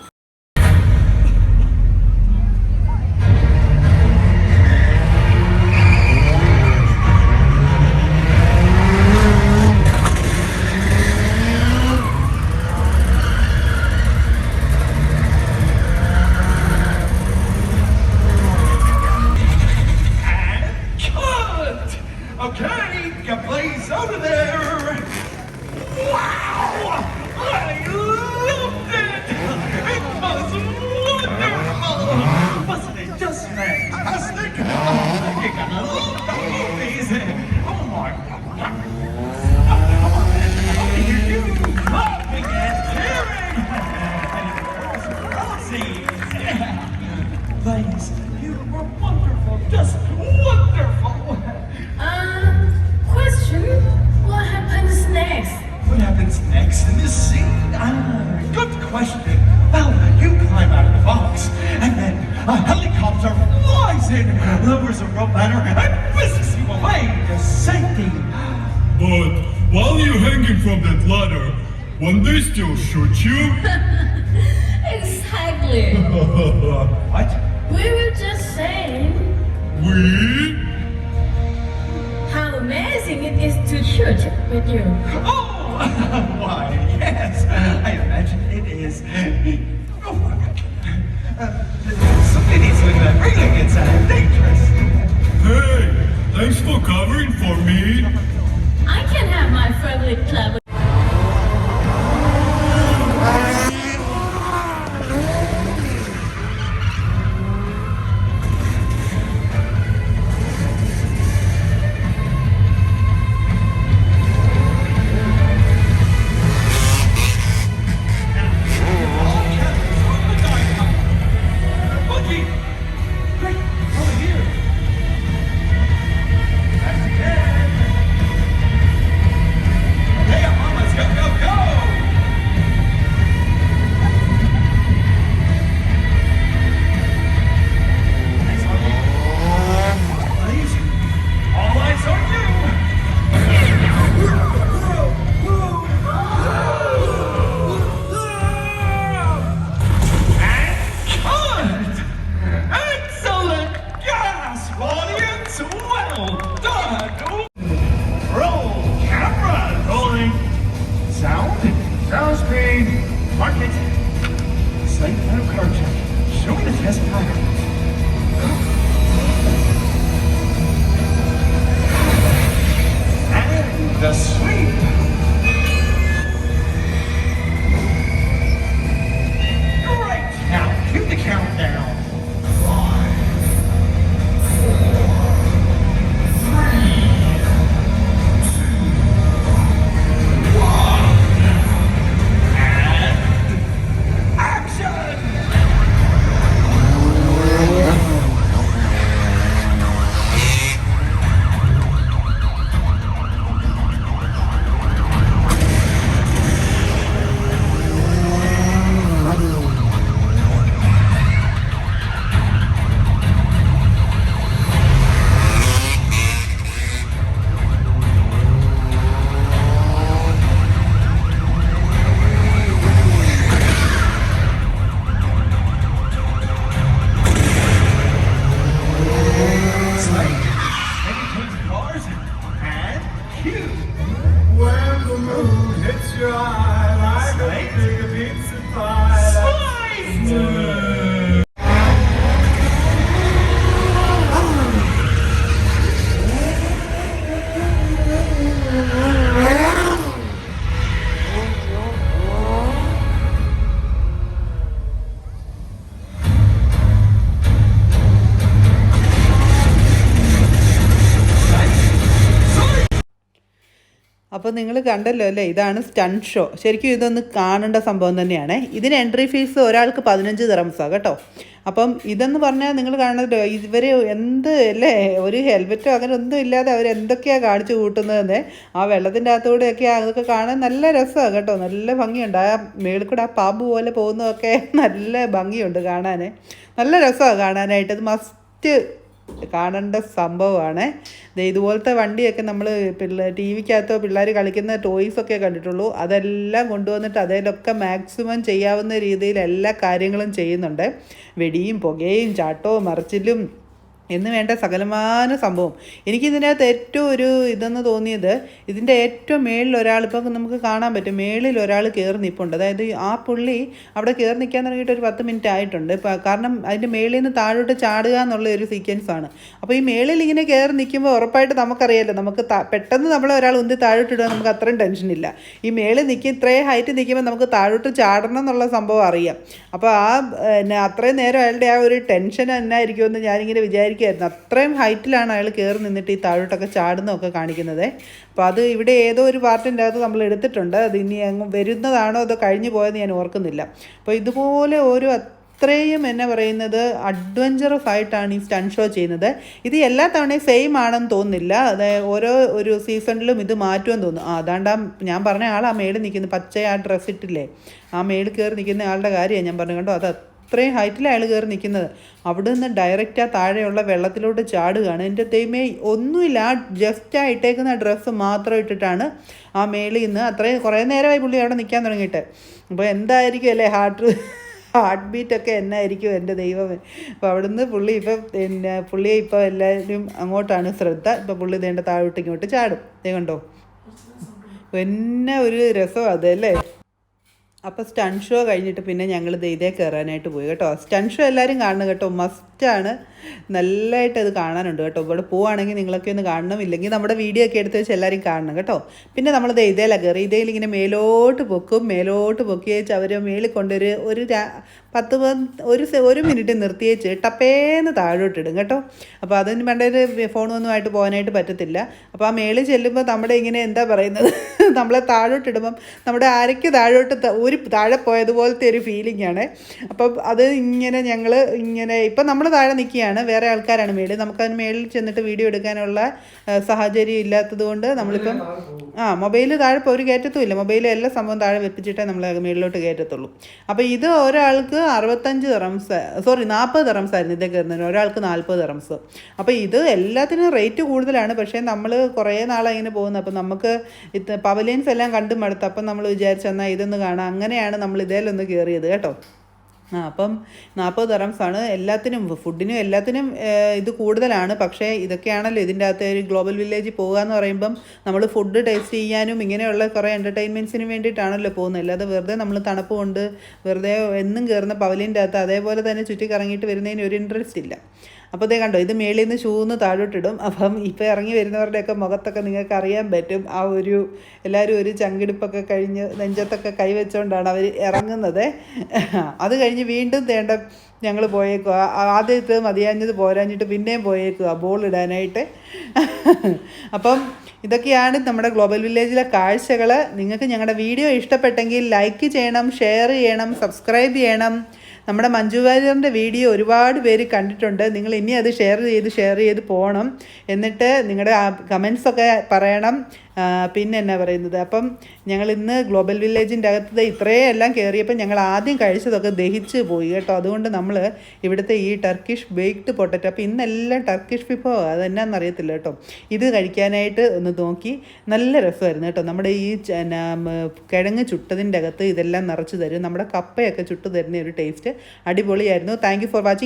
Ladies, you were wonderful, just wonderful. Question, what happens next? What happens next in this scene? Good question. Well, you climb out of the box, and then a helicopter flies in, lowers a rope ladder, and whisks you away to safety. But while you're hanging from that ladder, won't they still shoot you? Exactly. What? We were just saying We? how amazing it is to shoot with you. Oh, why, yes, I imagine it is. Oh, somebody's doing that really gets dangerous. Hey, thanks for covering for me. I can have my favorite club. Hey, അപ്പോൾ നിങ്ങൾ കണ്ടല്ലോ അല്ലേ, ഇതാണ് സ്റ്റണ്ട് ഷോ. ശരിക്കും ഇതൊന്ന് കാണേണ്ട സംഭവം തന്നെയാണ്. ഇതിന് എൻട്രി ഫീസ് ഒരാൾക്ക് 15 ദിറംസാണ് കേട്ടോ. അപ്പം ഇതെന്ന് പറഞ്ഞാൽ നിങ്ങൾ കാണുന്നത് ഇവർ എന്ത് അല്ലേ, ഒരു ഹെൽമെറ്റോ അങ്ങനെ ഒന്നും ഇല്ലാതെ അവർ എന്തൊക്കെയാണ് കാണിച്ചു കൂട്ടുന്നതെന്ന്. ആ വെള്ളത്തിൻ്റെ അകത്തൂടെയൊക്കെ അതൊക്കെ കാണാൻ നല്ല രസമാണ് കേട്ടോ, നല്ല ഭംഗിയുണ്ട്. ആ മേളിൽ കൂടെ ആ പാമ്പ് പോലെ പോകുന്നതൊക്കെ നല്ല ഭംഗിയുണ്ട് കാണാൻ, നല്ല രസമാണ് കാണാനായിട്ട്. ഇത് മസ്റ്റ് കാണേണ്ട സംഭവമാണ്. ഇതുപോലത്തെ വണ്ടിയൊക്കെ നമ്മൾ ടി വിക്കകത്തോ പിള്ളേർ കളിക്കുന്ന ടോയ്സൊക്കെ കണ്ടിട്ടുള്ളൂ. അതെല്ലാം കൊണ്ടുവന്നിട്ട് അതിലൊക്കെ മാക്സിമം ചെയ്യാവുന്ന രീതിയിൽ എല്ലാ കാര്യങ്ങളും ചെയ്യുന്നുണ്ട്. വെടിയും പുകയും ചാട്ടവും മറിച്ചിലും എന്ന് വേണ്ട സകലമാന സംഭവം. എനിക്കിതിനകത്ത് ഏറ്റവും ഒരു ഇതെന്ന് തോന്നിയത്, ഇതിൻ്റെ ഏറ്റവും മേളിൽ ഒരാൾ, ഇപ്പം നമുക്ക് കാണാൻ പറ്റും മേളിൽ ഒരാൾ കയറി നിൽപ്പുണ്ട്. അതായത് ആ പുള്ളി അവിടെ കയറി നിൽക്കാൻ തുടങ്ങിയിട്ട് ഒരു 10 മിനിറ്റ് ആയിട്ടുണ്ട്. കാരണം അതിൻ്റെ മേളിൽ നിന്ന് താഴോട്ട് ചാടുക എന്നുള്ള ഒരു സീക്വൻസാണ്. അപ്പോൾ ഈ മേളിൽ ഇങ്ങനെ കയറി നിൽക്കുമ്പോൾ ഉറപ്പായിട്ട് നമുക്കറിയാമല്ലോ, നമുക്ക് പെട്ടെന്ന് നമ്മളെ ഒരാൾ ഉന്തി താഴോട്ട് ഇടുക, നമുക്ക് അത്രയും ടെൻഷനില്ല. ഈ മേളിൽ ഇത്രയും ഹൈറ്റ് നിൽക്കുമ്പോൾ നമുക്ക് താഴോട്ട് ചാടണം എന്നുള്ള സംഭവം അറിയാം. അപ്പോൾ അത്രയും നേരം അയാളുടെ ആ ഒരു ടെൻഷൻ എന്നായിരിക്കുമെന്ന് ഞാനിങ്ങനെ വിചാരിക്കും. അത്രയും ഹൈറ്റിലാണ് അയാൾ കയറി നിന്നിട്ട് ഈ താഴോട്ടൊക്കെ ചാടുന്നതൊക്കെ കാണിക്കുന്നത്. അപ്പോൾ അത് ഇവിടെ ഏതോ ഒരു പാർട്ടിൻ്റെ അകത്ത് നമ്മൾ എടുത്തിട്ടുണ്ട്. അത് ഇനി അങ്ങ് വരുന്നതാണോ അതോ കഴിഞ്ഞു പോയെന്ന് ഞാൻ ഓർക്കുന്നില്ല. അപ്പോൾ ഇതുപോലെ ഓരോ അത്രയും എന്നാ പറയുന്നത് അഡ്വഞ്ചറസ് ആയിട്ടാണ് ഈ സ്റ്റണ്ട് ഷോ ചെയ്യുന്നത്. ഇത് എല്ലാ തവണയും സെയിം ആണെന്ന് തോന്നുന്നില്ല. അതായത് ഓരോ ഒരു സീസണിലും ഇത് മാറ്റുമെന്ന് തോന്നുന്നു. അതാണ്ട് ഞാൻ പറഞ്ഞ ആൾ ആ മേളിൽ നിൽക്കുന്നത്, പച്ച ആ ഡ്രസ്സ് ഇട്ടില്ലേ, ആ മേളിൽ കയറി നിൽക്കുന്ന ആളുടെ കാര്യമാണ് ഞാൻ പറഞ്ഞു കണ്ടോ. അത് അത്രയും ഹൈറ്റിലാണ് അയാൾ കയറി നിൽക്കുന്നത്. അവിടെ നിന്ന് ഡയറക്റ്റ് ആ താഴെയുള്ള വെള്ളത്തിലോട്ട് ചാടുകയാണ്. എൻ്റെ ദൈവമേ, ഒന്നുമില്ല, ആ ജസ്റ്റ് ആ ഇട്ടേക്കുന്ന ഡ്രസ്സ് മാത്രം ഇട്ടിട്ടാണ് ആ മേളിൽ നിന്ന് അത്രയും കുറേ നേരമായി പുള്ളി അവിടെ നിൽക്കാൻ തുടങ്ങിയിട്ട്. അപ്പോൾ എന്തായിരിക്കും അല്ലേ ഹാർട്ട് ബീറ്റൊക്കെ എന്നായിരിക്കും എൻ്റെ ദൈവമേ. അപ്പോൾ അവിടുന്ന് പുള്ളി പുള്ളിയെ ഇപ്പോൾ എല്ലാവരും അങ്ങോട്ടാണ് ശ്രദ്ധ. ഇപ്പോൾ പുള്ളി ദേണ്ട താഴോട്ട് ഇങ്ങോട്ട് ചാടും. കണ്ടോ, എന്നെ ഒരു രസം അതല്ലേ. അപ്പോൾ സ്റ്റണ്ട് ഷോ കഴിഞ്ഞിട്ട് പിന്നെ ഞങ്ങൾ ഇതേ കയറാനായിട്ട് പോയി കേട്ടോ. സ്റ്റണ്ട് ഷോ എല്ലാവരും കാണണം കേട്ടോ, മസ്റ്റാണ്. നല്ലതായിട്ട് അത് കാണാനുണ്ട് കേട്ടോ. ഇവിടെ പോവുകയാണെങ്കിൽ നിങ്ങളൊക്കെ ഒന്ന് കാണണം, ഇല്ലെങ്കിൽ നമ്മുടെ വീഡിയോ ഒക്കെ എടുത്ത് വെച്ച് എല്ലാവരും കാണണം കേട്ടോ. പിന്നെ നമ്മൾ ഇതേലാണ് കയറി. ഇതേലിങ്ങനെ മേലോട്ട് പൊക്കി വെച്ച് അവർ മേളിൽ കൊണ്ടൊരു 1 മിനിറ്റ് നിർത്തിയേച്ച് ടപ്പേന്ന് താഴോട്ടിടും കേട്ടോ. അപ്പോൾ അതിന് വേണ്ടൊരു ഫോണൊന്നുമായിട്ട് പോകാനായിട്ട് പറ്റത്തില്ല. അപ്പോൾ ആ മേളിൽ ചെല്ലുമ്പോൾ നമ്മുടെ ഇങ്ങനെ എന്താ പറയുന്നത്, നമ്മളെ താഴോട്ടിടുമ്പം നമ്മുടെ അരയ്ക്ക് താഴോട്ട് താഴെ പോയതുപോലത്തെ ഒരു ഫീലിംഗ് ആണ്. അപ്പം അത് ഇങ്ങനെ ഞങ്ങൾ ഇങ്ങനെ ഇപ്പം നമ്മൾ താഴെ നിൽക്കുകയാണ്, വേറെ ആൾക്കാരാണ് മേളിൽ. നമുക്കതിന് മേളിൽ ചെന്നിട്ട് വീഡിയോ എടുക്കാനുള്ള സാഹചര്യം ഇല്ലാത്തത് കൊണ്ട് നമ്മളിപ്പം മൊബൈൽ താഴെ ഇപ്പോൾ ഒരു കയറ്റത്തും ഇല്ല. മൊബൈലിൽ എല്ലാ സംഭവം താഴെ വെപ്പിച്ചിട്ടേ നമ്മൾ മേളിലോട്ട് കയറ്റത്തുള്ളൂ. അപ്പോൾ ഇത് ഒരാൾക്ക് 65 ദിറംസ് 40 ദിറംസായിരുന്നു ഇതേ കയറുന്നതിന്, ഒരാൾക്ക് 40 ദിറംസ്. അപ്പോൾ ഇത് എല്ലാത്തിനും റേറ്റ് കൂടുതലാണ്. പക്ഷേ നമ്മൾ കുറേ നാളങ്ങനെ പോകുന്നത്. അപ്പം നമുക്ക് പവലിയൻസ് എല്ലാം കണ്ടും മടുത്ത്. അപ്പം നമ്മൾ വിചാരിച്ചെന്നാൽ ഇതൊന്ന് കാണാം. അങ്ങനെയാണ് നമ്മൾ ഇതേലൊന്ന് കയറിയത് കേട്ടോ. അപ്പം 40 ദിറംസാണ് എല്ലാത്തിനും, ഫുഡിനും എല്ലാത്തിനും ഇത് കൂടുതലാണ്. പക്ഷേ ഇതൊക്കെയാണല്ലോ ഇതിൻ്റെ അകത്ത് ഒരു ഗ്ലോബൽ വില്ലേജിൽ പോകുക എന്ന് പറയുമ്പം നമ്മൾ ഫുഡ് ടേസ്റ്റ് ചെയ്യാനും ഇങ്ങനെയുള്ള കുറേ എൻ്റർടൈൻമെൻറ്റ്സിന് വേണ്ടിയിട്ടാണല്ലോ പോകുന്നത്. അല്ലാതെ വെറുതെ നമ്മൾ തണുപ്പ് കൊണ്ട് വെറുതെ എന്നും കയറുന്ന പവലിൻ്റെ അകത്ത് അതേപോലെ തന്നെ ചുറ്റി കറങ്ങിയിട്ട് വരുന്നതിന് ഒരു ഇൻട്രസ്റ്റ് ഇല്ല. അപ്പോൾ ഇതേ കണ്ടോ, ഇത് മേളിൽ നിന്ന് ഷൂന്ന് താഴോട്ടിടും. അപ്പം ഇപ്പോൾ ഇറങ്ങി വരുന്നവരുടെയൊക്കെ മുഖത്തൊക്കെ നിങ്ങൾക്ക് അറിയാൻ പറ്റും. ആ ഒരു എല്ലാവരും ഒരു ചങ്കിടിപ്പൊക്കെ കഴിഞ്ഞ് നെഞ്ചത്തൊക്കെ കൈവച്ചുകൊണ്ടാണ് അവർ ഇറങ്ങുന്നത്. അത് കഴിഞ്ഞ് വീണ്ടും ഞങ്ങൾ പോയേക്കുക. ആദ്യത്തെ മതിയാഞ്ഞത് പോരാഞ്ഞിട്ട് പിന്നെയും പോയേക്കുക ബോൾ ഇടാനായിട്ട്. അപ്പം ഇതൊക്കെയാണ് നമ്മുടെ ഗ്ലോബൽ വില്ലേജിലെ കാഴ്ചകൾ. നിങ്ങൾക്ക് ഞങ്ങളുടെ വീഡിയോ ഇഷ്ടപ്പെട്ടെങ്കിൽ ലൈക്ക് ചെയ്യണം, ഷെയർ ചെയ്യണം, സബ്സ്ക്രൈബ് ചെയ്യണം. നമ്മുടെ മഞ്ജു വാര്യറിൻ്റെ വീഡിയോ ഒരുപാട് പേര് കണ്ടിട്ടുണ്ട്. നിങ്ങൾ ഇനി അത് ഷെയർ ചെയ്ത് പോകണം. എന്നിട്ട് നിങ്ങളുടെ കമൻസൊക്കെ പറയണം. പിന്നെ എന്നാ പറയുന്നത്, അപ്പം ഞങ്ങൾ ഇന്ന് ഗ്ലോബൽ വില്ലേജിൻ്റെ അകത്ത് ഇത്രയും എല്ലാം കയറിയപ്പോൾ ഞങ്ങൾ ആദ്യം കഴിച്ചതൊക്കെ ദഹിച്ച് പോയി കേട്ടോ. അതുകൊണ്ട് നമ്മൾ ഇവിടുത്തെ ഈ ടർക്കിഷ് ബേക്ക്ഡ് പൊട്ടറ്റോ, അപ്പോൾ ഇന്നെല്ലാം ടർക്കിഷ് വിഭവം, അതെന്നാന്നറിയത്തില്ല കേട്ടോ. ഇത് കഴിക്കാനായിട്ട് ഒന്ന് നോക്കി, നല്ല രസമായിരുന്നു കേട്ടോ. നമ്മുടെ ഈ കിഴങ്ങ് ചുട്ടതിൻ്റെ അകത്ത് ഇതെല്ലാം നിറച്ച് തരും. നമ്മുടെ കപ്പയൊക്കെ ചുട്ട് തരുന്ന ഒരു ടേസ്റ്റ് അടിപൊളിയായിരുന്നു. Thank you for watching.